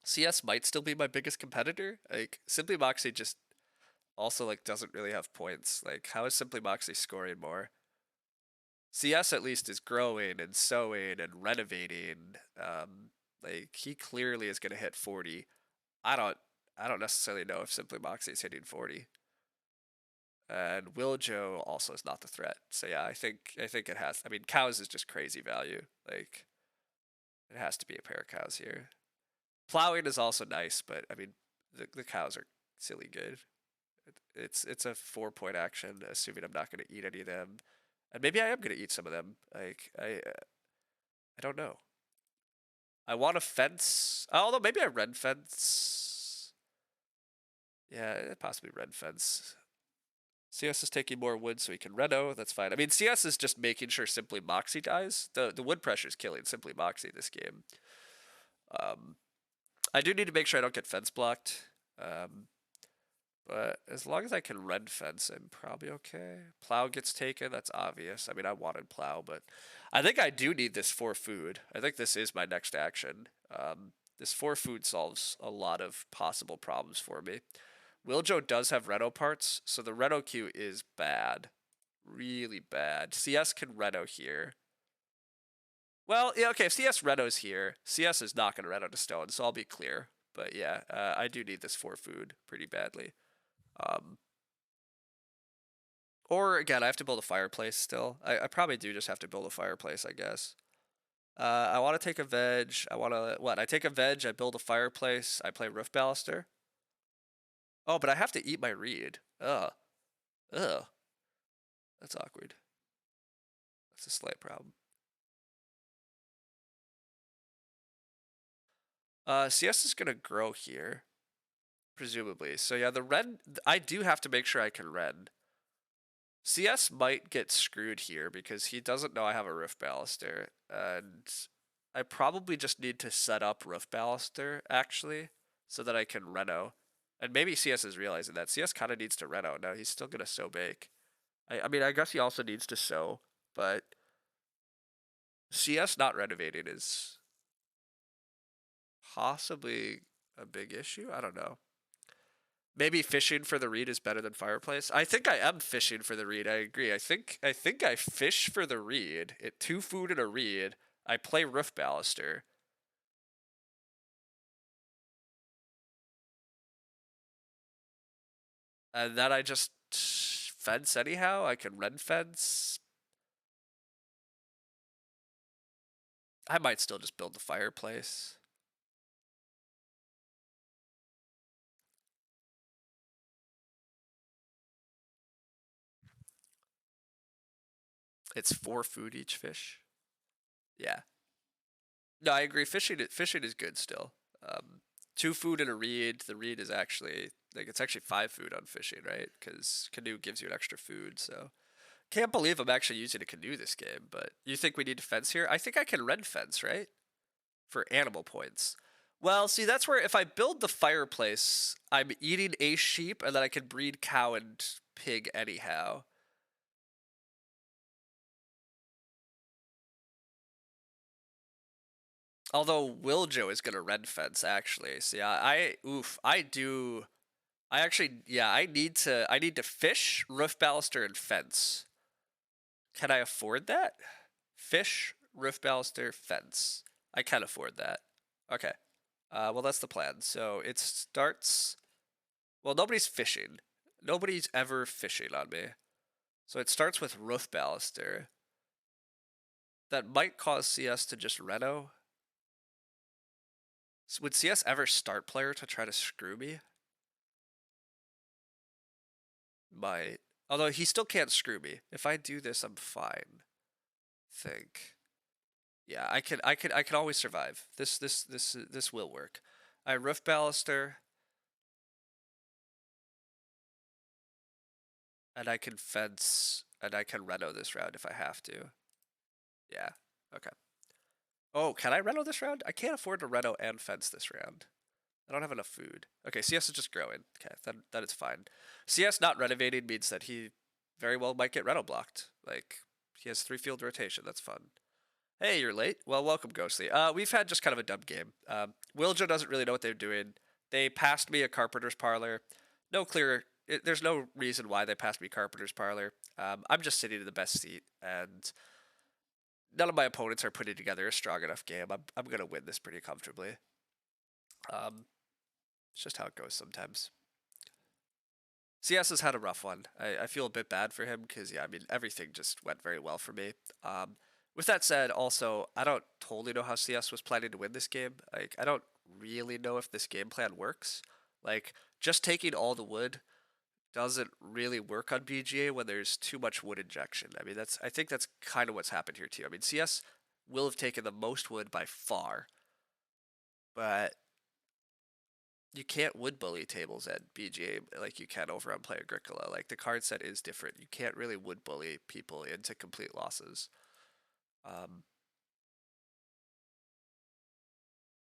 CS might still be my biggest competitor. Like Simply Moxie just also like doesn't really have points. Like how is Simply Moxie scoring more? CS at least is growing and sowing and renovating. Like he clearly is going to hit 40. I don't necessarily know if Simply Moxie is hitting 40. And Wiljo also is not the threat. So yeah, I think it has. I mean, cows is just crazy value. Like it has to be a pair of cows here. Plowing is also nice, but I mean, the cows are silly good. It's a 4 point action, assuming I'm not going to eat any of them, and maybe I am going to eat some of them. Like I don't know. I want a fence, although maybe a red fence. Yeah, possibly red fence. CS is taking more wood so he can reno. That's fine. I mean, CS is just making sure Simply Moxie dies. The wood pressure is killing Simply Moxie this game. I do need to make sure I don't get fence blocked. But as long as I can red fence, I'm probably okay. Plow gets taken. That's obvious. I mean, I wanted plow, but I think I do need this 4 food. I think this is my next action. This 4 food solves a lot of possible problems for me. Wiljo does have reno parts, so the reno queue is bad. Really bad. CS can reno here. Well, yeah, okay, if CS reno's here, CS is not going to reno to stone, so I'll be clear. But yeah, I do need this 4 food pretty badly. Or again, I have to build a fireplace still. I probably do just have to build a fireplace, I guess. I want to take a veg. I want to, what? I take a veg, I build a fireplace, I play Roof Baluster. Oh, but I have to eat my reed. Ugh. Ugh. That's awkward. That's a slight problem. CS is going to grow here, presumably. So yeah, the red, I do have to make sure I can red. CS might get screwed here because he doesn't know I have a Roof Baluster, and I probably just need to set up Roof Baluster, actually, so that I can reno. And maybe CS is realizing that. CS kind of needs to reno. No, he's still going to sow bake. I mean, I guess he also needs to sow, but CS not renovating is possibly a big issue. I don't know. Maybe fishing for the reed is better than fireplace. I think I am fishing for the reed. I agree. I think I fish for the reed. 2 food and a reed. I play Roof Baluster. And then I just fence anyhow. I can red fence. I might still just build the fireplace. It's 4 food each fish. Yeah. No, I agree. Fishing is good still. 2 food and a reed. The reed is actually like it's actually 5 food on fishing, right? Because canoe gives you an extra food. So can't believe I'm actually using a canoe this game. But you think we need to fence here? I think I can red fence, right? For animal points. Well, see, that's where if I build the fireplace, I'm eating a sheep, and then I can breed cow and pig anyhow. Although Wiljo is gonna red fence actually. So yeah, I actually yeah, I need to fish, roof baluster, and fence. Can I afford that? Fish, roof baluster, fence. I can afford that. Okay. Well that's the plan. So it starts well, nobody's fishing. Nobody's ever fishing on me. So it starts with roof baluster. That might cause CS to just reno. Would CS ever start player to try to screw me? Might. Although he still can't screw me. If I do this, I'm fine. Think. Yeah, I can always survive. This will work. I roof baluster, and I can fence. and I can reno this round if I have to. Yeah, okay. Oh, can I reno this round? I can't afford to reno and fence this round. I don't have enough food. Okay, CS is just growing. Okay, then it's fine. CS not renovating means that he very well might get reno blocked. Like, he has 3-field rotation. That's fun. Hey, you're late. Well, welcome, Ghostly. We've had just kind of a dumb game. Wiljo doesn't really know what they're doing. They passed me a Carpenter's Parlor. There's no reason why they passed me Carpenter's Parlor. I'm just sitting in the best seat, and none of my opponents are putting together a strong enough game. I'm gonna win this pretty comfortably. It's just how it goes sometimes. CS has had a rough one. I feel a bit bad for him because, yeah, I mean, everything just went very well for me. With that said, also, I don't totally know how CS was planning to win this game. Like, I don't really know if this game plan works. Like, just taking all the wood doesn't really work on BGA when there's too much wood injection. I mean, I think that's kind of what's happened here too. I mean, CS will have taken the most wood by far, but you can't wood bully tables at BGA like you can over on Play Agricola. Like, the card set is different. You can't really wood bully people into complete losses.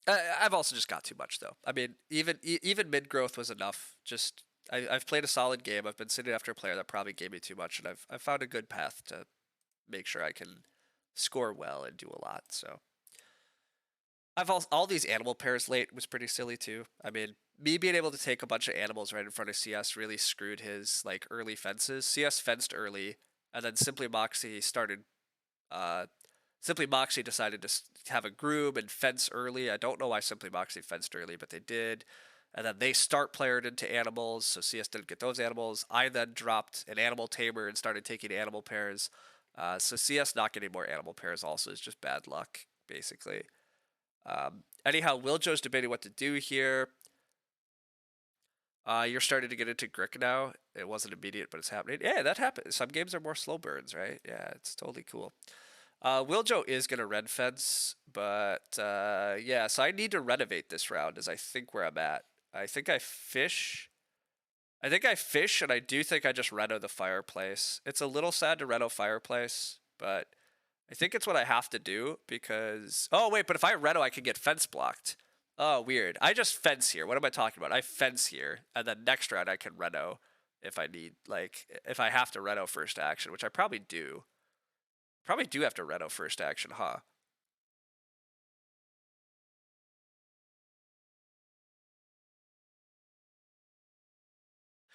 I've also just got too much though. I mean, even mid growth was enough. Just I've played a solid game. I've been sitting after a player that probably gave me too much, and I've found a good path to make sure I can score well and do a lot. So I've all these animal pairs late was pretty silly too. I mean, me being able to take a bunch of animals right in front of CS really screwed his like early fences. CS fenced early, and then Simply Moxie started. Simply Moxie decided to have a groom and fence early. I don't know why Simply Moxie fenced early, but they did. And then they start playered into animals, so CS didn't get those animals. I then dropped an animal tamer and started taking animal pairs. So CS not getting more animal pairs also is just bad luck, basically. Anyhow, Wiljo's debating what to do here. You're starting to get into Grick now. It wasn't immediate, but it's happening. Yeah, that happens. Some games are more slow burns, right? Yeah, it's totally cool. Wiljo is going to red fence, but yeah, so I need to renovate this round is I think where I'm at. I think I fish, and I do think I just reno the fireplace. It's a little sad to reno fireplace, but I think it's what I have to do because... Oh, wait, but if I reno, I can get fence blocked. Oh, weird. I just fence here. What am I talking about? I fence here, and then next round I can reno if I need, like, if I have to reno first action, which I probably do. Probably do have to reno first action, huh?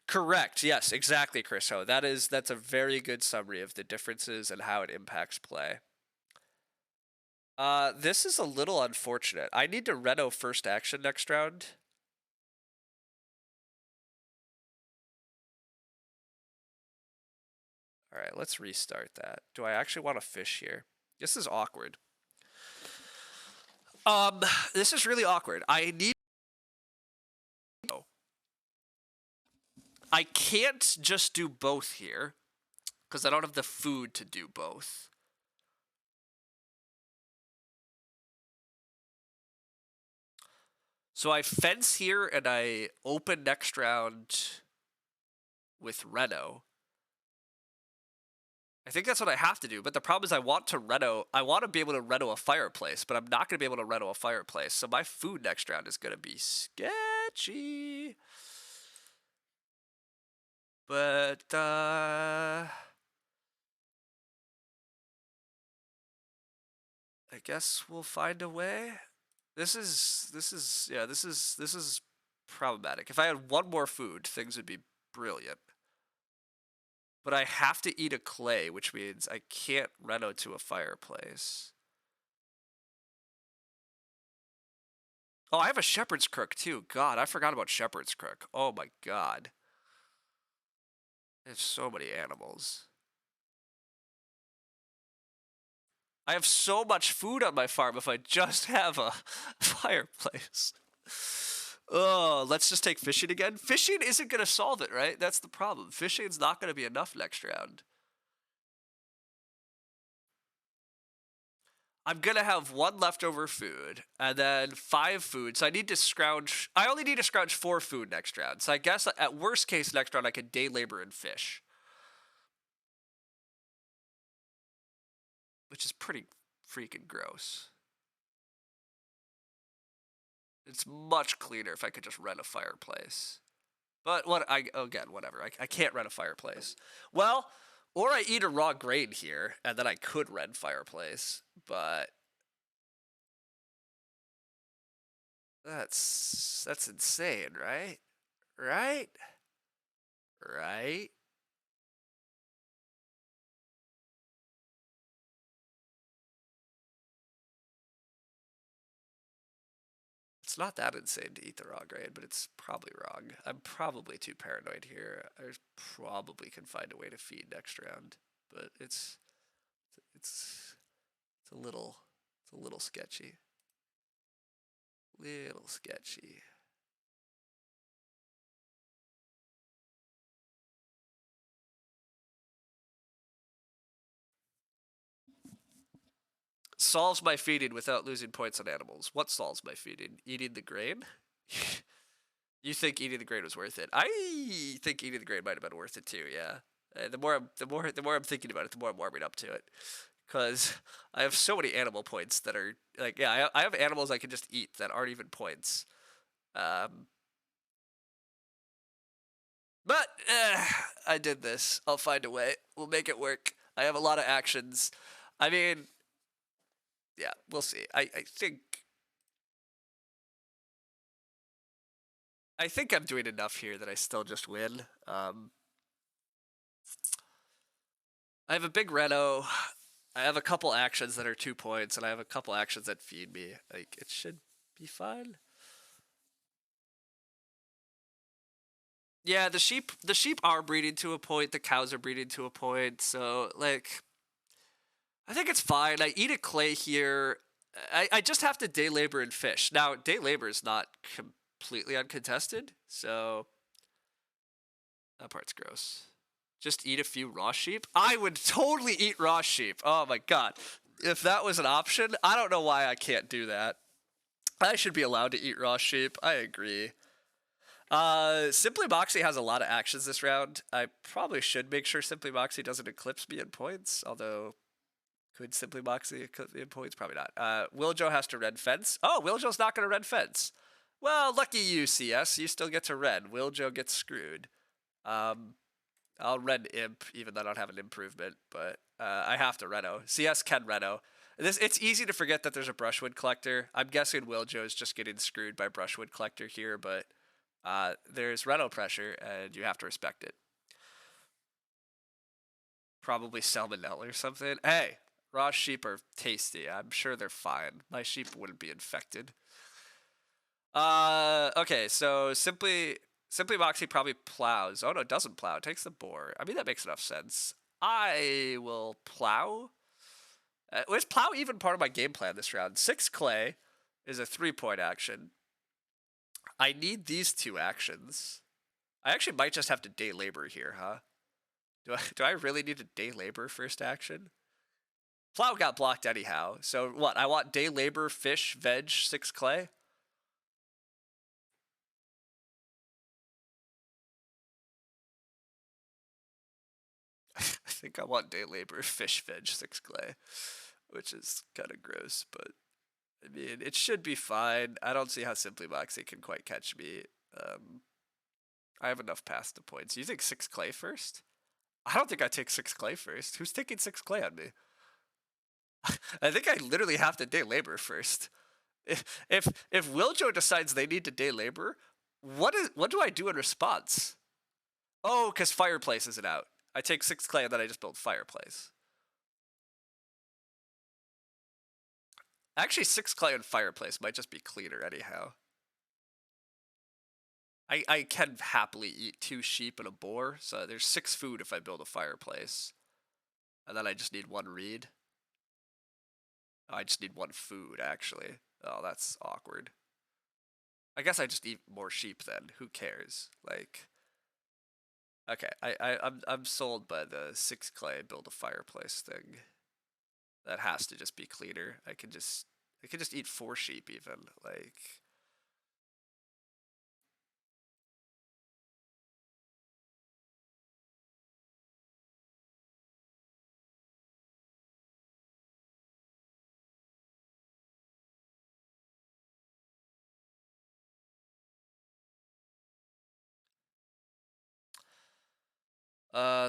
Correct. Yes, exactly, Chris Ho. That's a very good summary of the differences and how it impacts play. This is a little unfortunate. I need to reno first action next round. All right, let's restart that. Do I actually want to fish here? This is awkward. This is really awkward. I can't just do both here because I don't have the food to do both. So I fence here and I open next round with reno. I think that's what I have to do, but the problem is I want to be able to reno a fireplace, but I'm not going to be able to reno a fireplace, so my food next round is going to be sketchy. But, I guess we'll find a way. This is problematic. If I had one more food, things would be brilliant. But I have to eat a clay, which means I can't reno to a fireplace. Oh, I have a shepherd's crook too. God, I forgot about shepherd's crook. Oh my god. There's so many animals. I have so much food on my farm if I just have a fireplace. Oh, let's just take fishing again. Fishing isn't going to solve it, right? That's the problem. Fishing's not going to be enough next round. I'm going to have one leftover food and then 5 food. So I only need to scrounge 4 food next round. So I guess at worst case next round I could day labor and fish. which is pretty freaking gross. It's much cleaner if I could just rent a fireplace. But again, whatever. I can't rent a fireplace. Well, or I eat a raw grain here, and then I could rent fireplace, but that's insane, right? Right? Right? It's not that insane to eat the raw grain, but it's probably wrong. I'm probably too paranoid here. I probably can find a way to feed next round, but it's it's a little sketchy. Little sketchy. Solves my feeding without losing points on animals. What solves my feeding? Eating the grain? You think eating the grain was worth it? I think eating the grain might have been worth it too. Yeah. The more I'm thinking about it, the more I'm warming up to it. Because I have so many animal points that are like, yeah, I have animals I can just eat that aren't even points. Um, but I did this. I'll find a way. We'll make it work. I have a lot of actions. I mean, yeah, we'll see. I think I'm doing enough here that I still just win. I have a big Reno. I have a couple actions that are 2 points, and I have a couple actions that feed me. Like, it should be fine. Yeah, the sheep are breeding to a point. The cows are breeding to a point. So like, I think it's fine. I eat a clay here. I just have to day labor and fish. Now, day labor is not completely uncontested, so that part's gross. Just eat a few raw sheep? I would totally eat raw sheep. Oh my god. If that was an option, I don't know why I can't do that. I should be allowed to eat raw sheep. I agree. Simply Moxie has a lot of actions this round. I probably should make sure Simply Moxie doesn't eclipse me in points, although could Simply Moxie eclipse me in points? Probably not. Wiljo has to red fence. Oh, Wiljo's not going to red fence. Well, lucky you, CS. You still get to red. Wiljo gets screwed. I'll red imp, even though I don't have an improvement, but I have to Reno. CS can Reno. It's easy to forget that there's a brushwood collector. I'm guessing Wiljo is just getting screwed by brushwood collector here, but there's Reno pressure, and you have to respect it. Probably salmonella or something. Hey, raw sheep are tasty. I'm sure they're fine. My sheep wouldn't be infected. Okay, so Simply Moxie probably plows. Oh no, it doesn't plow. It takes the boar. I mean, that makes enough sense. I will plow. Was plow even part of my game plan this round? 6 clay is a 3-point action. I need these 2 actions. I actually might just have to day labor here, huh? Do I really need to day labor first action? Plow got blocked anyhow. So what? I want day labor, fish, veg, 6 clay. I think I want day labor, fish, veg, 6 clay, which is kind of gross, but I mean, it should be fine. I don't see how Simply Moxie can quite catch me. I have enough past the points. You think 6 clay first? I don't think I take 6 clay first. Who's taking 6 clay on me? I think I literally have to day labor first. If Wiljo decides they need to day labor, what do I do in response? Oh, because fireplace isn't out. I take 6 clay and then I just build fireplace. Actually, 6 clay and fireplace might just be cleaner anyhow. I can happily eat 2 sheep and a boar, so there's 6 food if I build a fireplace. And then I just need 1 reed. Oh, I just need 1 food, actually. Oh, that's awkward. I guess I just eat more sheep then. Who cares? Like, okay, I'm sold by the 6 clay build a fireplace thing. That has to just be cleaner. I could just eat 4 sheep even. Like,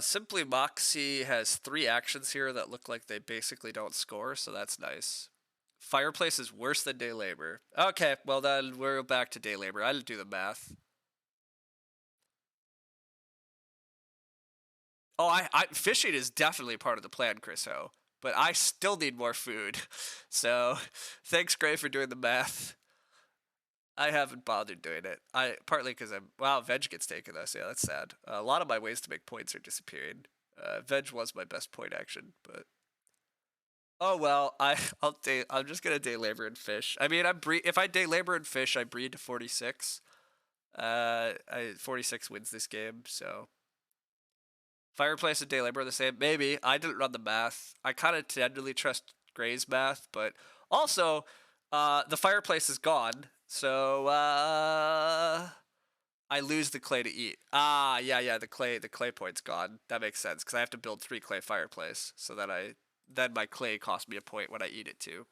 Simply Moxie has 3 actions here that look like they basically don't score, so that's nice. Fireplace is worse than Day Labor. Okay, well then we're back to Day Labor. I didn't do the math. Oh, fishing is definitely part of the plan, Chris Ho. But I still need more food. So, thanks, Gray, for doing the math. I haven't bothered doing it. I partly because I'm veg gets taken though, so yeah, that's sad. A lot of my ways to make points are disappearing. Veg was my best point action, but oh well. I'm just gonna day labor and fish. I mean, if I day labor and fish, I breed to 46. 46 wins this game, so fireplace and day labor are the same. Maybe I didn't run the math. I kind of tenderly trust Gray's math, but also, the fireplace is gone, so I lose the clay to eat. Ah, yeah, the clay point's gone. That makes sense because I have to build 3 clay fireplace, so that then my clay costs me a point when I eat it too.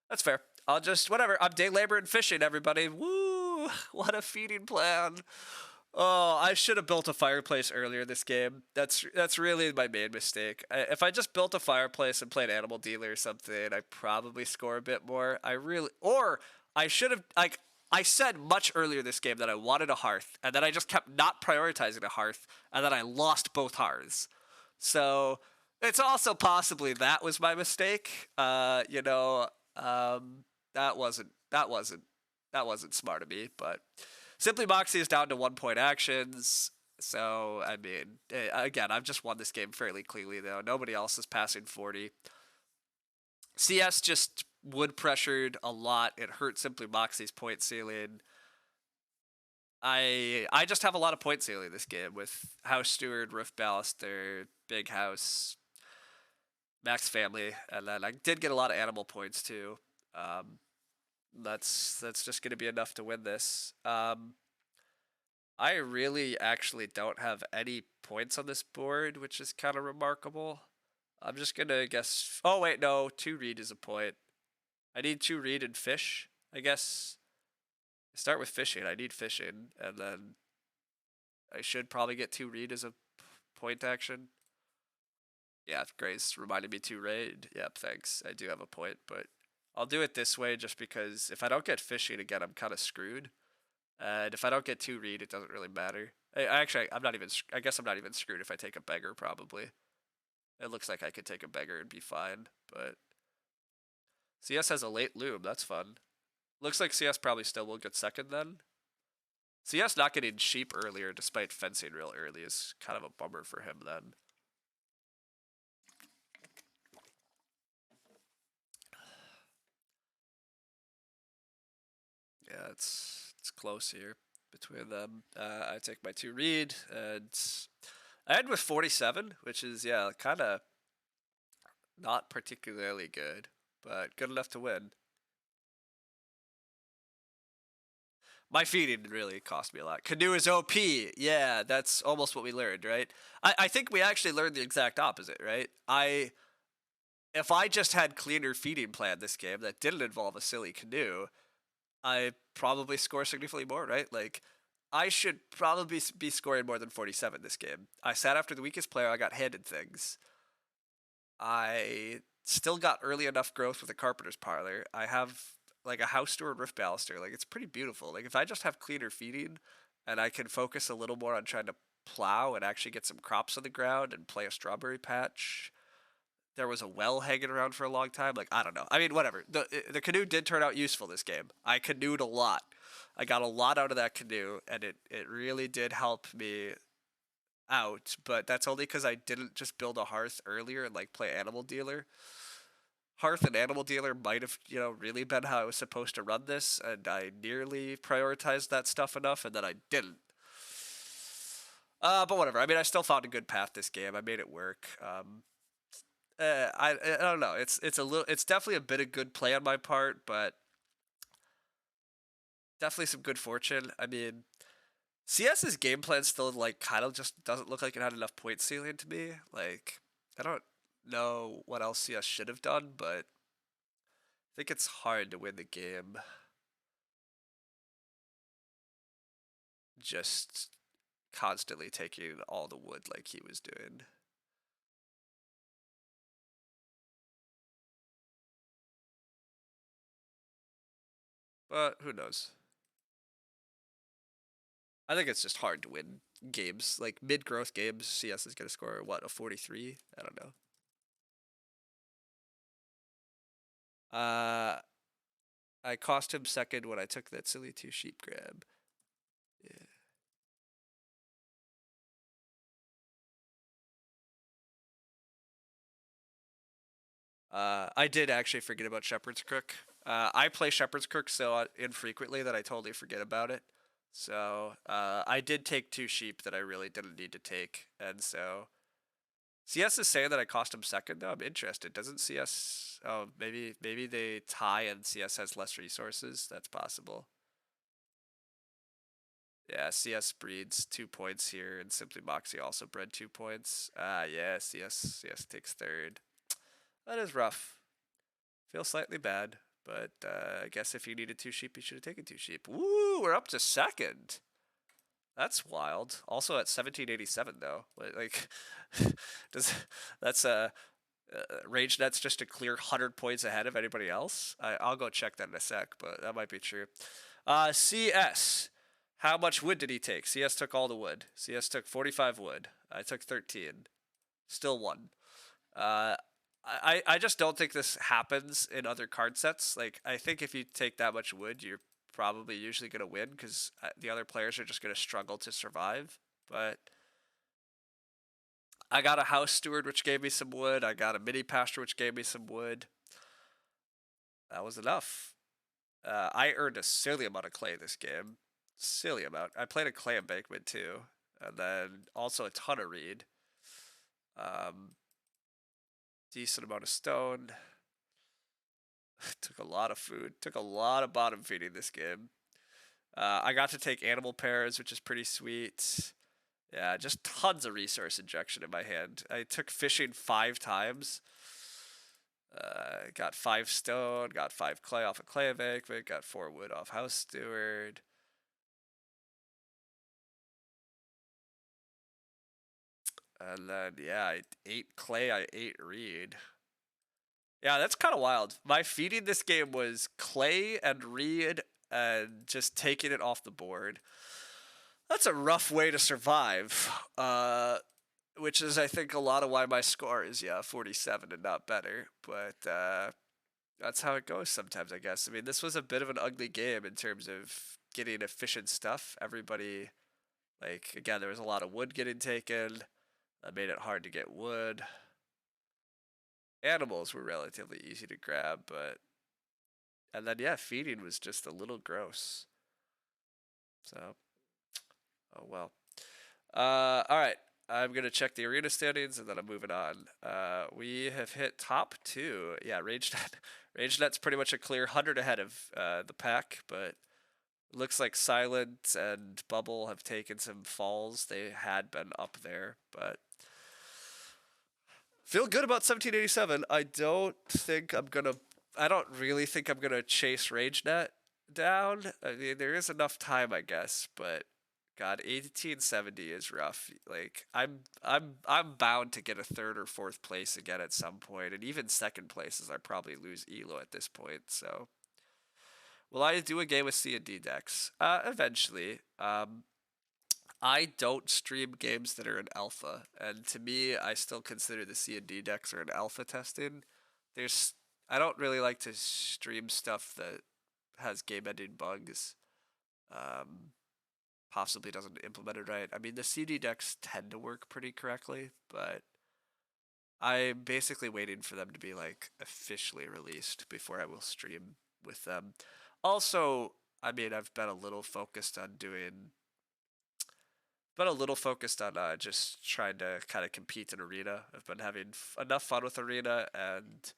That's fair. I'll just whatever. I'm day labor and fishing, everybody. Woo! What a feeding plan. Oh, I should have built a fireplace earlier this game. That's really my main mistake. If I just built a fireplace and played Animal Dealer or something, I probably score a bit more. I should have I said much earlier this game that I wanted a hearth, and then I just kept not prioritizing a hearth, and then I lost both hearths. So it's also possibly that was my mistake. That wasn't smart of me, but Simply Moxie is down to 1 point actions. So, I mean, again, I've just won this game fairly cleanly, though. Nobody else is passing 40. CS just wood pressured a lot. It hurt Simply Moxie's point ceiling. I just have a lot of point ceiling this game with House Steward, Roof Baluster, Big House, Max Family, and then I did get a lot of animal points too. That's just going to be enough to win this. I really actually don't have any points on this board, which is kind of remarkable. I'm just going to guess. Oh, wait, no. 2 reed is a point. I need 2 reed and fish, I guess. I start with fishing. I need fishing. And then I should probably get 2 reed as a point action. Yeah, Grace reminded me 2 raid. Yep, thanks. I do have a point, but I'll do it this way just because if I don't get fishing again, I'm kind of screwed. And if I don't get 2 reed, it doesn't really matter. I'm not even. I guess I'm not even screwed if I take a beggar. Probably. It looks like I could take a beggar and be fine. But CS has a late loom. That's fun. Looks like CS probably still will get second then. CS not getting sheep earlier, despite fencing real early, is kind of a bummer for him then. Yeah, it's close here between them. I take my 2 reed, and I end with 47, which is, yeah, kind of not particularly good, but good enough to win. My feeding really cost me a lot. Canoe is OP. Yeah, that's almost what we learned, right? I think we actually learned the exact opposite, right? If I just had cleaner feeding plan this game that didn't involve a silly canoe, I probably score significantly more, right? Like, I should probably be scoring more than 47 this game. I sat after the weakest player. I got handed things. I still got early enough growth with a carpenter's parlor. I have like a house steward roof baluster. Like, it's pretty beautiful. Like, if I just have cleaner feeding and I can focus a little more on trying to plow and actually get some crops on the ground and play a strawberry patch. There was a well hanging around for a long time. Like, I don't know. I mean, whatever. The canoe did turn out useful this game. I canoed a lot. I got a lot out of that canoe, and it really did help me out. But that's only because I didn't just build a hearth earlier and like play Animal Dealer. Hearth and Animal Dealer might have, really been how I was supposed to run this, and I nearly prioritized that stuff enough, and then I didn't. But whatever. I mean, I still found a good path this game. I made it work. I don't know. It's definitely a bit of good play on my part, but definitely some good fortune. I mean, CS's game plan still like kind of just doesn't look like it had enough point ceiling to me. Like, I don't know what else CS should have done, but I think it's hard to win the game. Just constantly taking all the wood like he was doing. But who knows? I think it's just hard to win games. Like mid-growth games, CS is going to score, what, a 43? I don't know. I cost him second when I took that silly 2-sheep grab. Yeah. I did actually forget about Shepherd's Crook. I play Shepherd's Crook so infrequently that I totally forget about it. So I did take 2 sheep that I really didn't need to take, and so CS is saying that I cost him second. Though I'm interested. Doesn't CS? Oh, maybe they tie and CS has less resources. That's possible. Yeah, CS breeds 2 points here, and Simply Moxie also bred 2 points. Yeah, CS takes third. That is rough. Feel slightly bad, but I guess if you needed 2 sheep, you should have taken 2 sheep. Woo, we're up to second. That's wild. Also at 1787 though. Like, does that's Rage Net's just a clear 100 points ahead of anybody else? I'll go check that in a sec, but that might be true. CS. How much wood did he take? CS took all the wood. CS took 45 wood. I took 13. Still won. Uh, I just don't think this happens in other card sets. Like, I think if you take that much wood, you're probably usually going to win because the other players are just going to struggle to survive. But I got a house steward, which gave me some wood. I got a mini pasture, which gave me some wood. That was enough. I earned a silly amount of clay this game. Silly amount. I played a clay embankment too. And then also a ton of reed. Um, decent amount of stone. Took a lot of food. Took a lot of bottom feeding this game. I got to take animal pairs, which is pretty sweet. Yeah, just tons of resource injection in my hand. I took fishing 5 times. Got 5 stone, got 5 clay off a clay embankment, got 4 wood off house steward. And then, yeah, I ate clay, I ate reed. Yeah, that's kind of wild. My feeding this game was clay and reed and just taking it off the board. That's a rough way to survive. Which is, I think, a lot of why my score is, 47 and not better. But that's how it goes sometimes, I guess. I mean, this was a bit of an ugly game in terms of getting efficient stuff. Everybody, like, again, there was a lot of wood getting taken. That made it hard to get wood. Animals were relatively easy to grab, but. And then, yeah, feeding was just a little gross. So, oh well. All right. I'm gonna check the arena standings and then I'm moving on. We have hit top 2. Yeah, RageNet. RageNet's pretty much a clear 100 ahead of the pack, but looks like Silent and Bubble have taken some falls. They had been up there, but feel good about 1787. I don't really think I'm gonna chase RageNet down. I mean, there is enough time, I guess, but God, 1870 is rough. Like I'm bound to get a third or fourth place again at some point, and even second places I probably lose elo at this point. So, will I do a game with C and D decks? Eventually. I don't stream games that are in alpha, and to me, I still consider the C and D decks are in alpha testing. There's I don't really like to stream stuff that has game-ending bugs. Um, Possibly doesn't implement it right. I mean, the CD decks tend to work pretty correctly, but I'm basically waiting for them to be like officially released before I will stream with them. Also, I mean, I've been a little focused on just trying to kind of compete in arena. I've been having enough fun with arena, and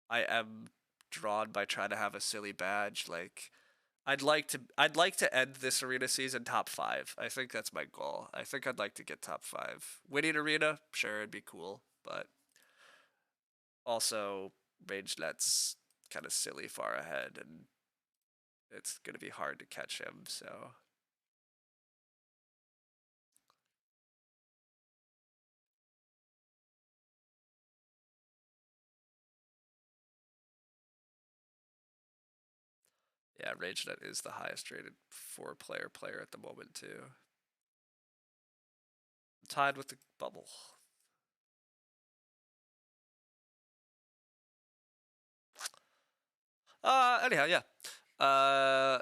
I am drawn by trying to have a silly badge like I'd like to end this arena season top 5. I think that's my goal. I think I'd like to get top 5. Winning arena, sure, it'd be cool, but also Rangenet's kind of silly far ahead, and it's gonna be hard to catch him. So Yeah, RageNet is the highest rated 4-player player at the moment too. Tied with the bubble. Anyhow, yeah. I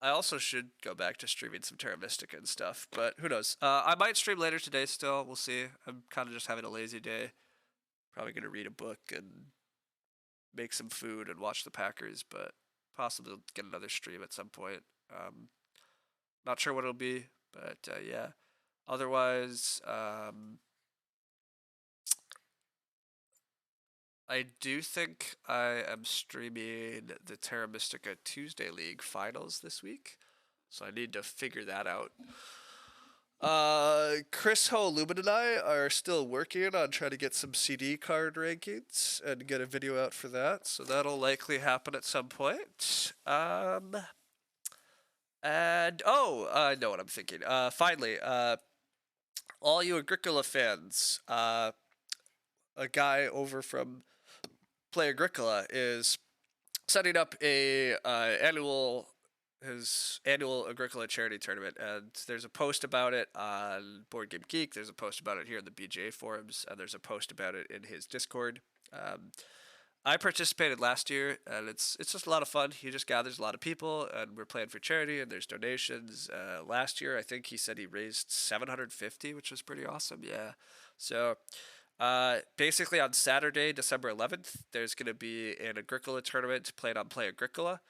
also should go back to streaming some Terra Mystica and stuff, but who knows? I might stream later today still. We'll see. I'm kind of just having a lazy day. Probably going to read a book and make some food and watch the Packers, but possibly get another stream at some point. Not sure what it'll be, but yeah. Otherwise, I do think I am streaming the Terra Mystica Tuesday League finals this week, so I need to figure that out. Chris Ho Lumen and I are still working on trying to get some CD card rankings and get a video out for that, so that'll likely happen at some point. And I know what I'm thinking. Finally, all you Agricola fans, a guy over from Play Agricola is setting up a his annual Agricola charity tournament, and there's a post about it on Board Game Geek. There's a post about it here in the BGA forums, and there's a post about it in his Discord. I participated last year, and it's just a lot of fun. He just gathers a lot of people, and we're playing for charity, and there's donations. Last year, I think he said he raised 750, which was pretty awesome. Yeah, so basically on Saturday, December 11th, there's going to be an Agricola tournament played on Play Agricola.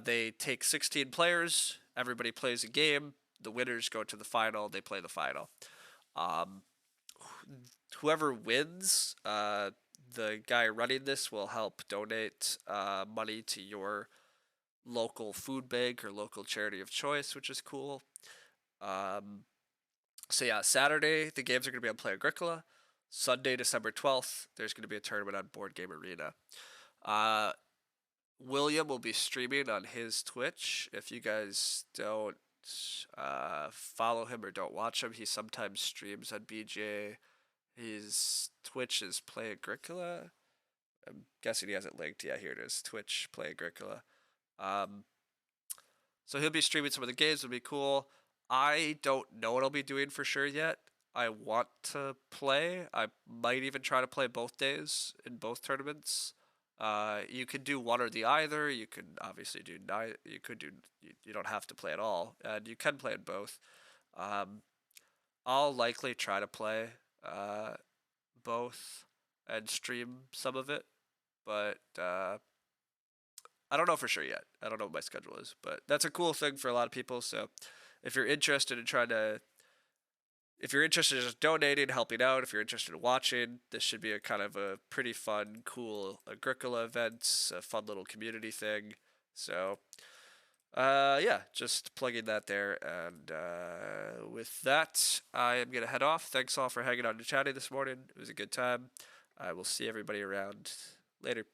They take 16 players. Everybody plays a game. The winners go to the final. They play the final. Whoever wins, the guy running this will help donate money to your local food bank or local charity of choice, which is cool. So yeah, Saturday the games are going to be on Play Agricola. Sunday, December 12th, there's going to be a tournament on Board Game Arena. William will be streaming on his Twitch. If you guys don't follow him or don't watch him, he sometimes streams on BGA. His Twitch is Play Agricola. I'm guessing he hasn't linked. Yeah, here it is. Twitch, Play Agricola. So he'll be streaming some of the games. It'll be cool. I don't know what I'll be doing for sure yet. I want to play. I might even try to play both days in both tournaments. You could do one or the either. You could obviously do neither. You could do. You don't have to play at all, and you can play in both. I'll likely try to play both and stream some of it, but I don't know for sure yet. I don't know what my schedule is, but that's a cool thing for a lot of people. So if you're interested in if you're interested in just donating, helping out, if you're interested in watching, this should be a kind of a pretty fun, cool Agricola event, a fun little community thing. So, yeah, just plugging that there. And with that, I am going to head off. Thanks all for hanging out and chatting this morning. It was a good time. I will see everybody around later.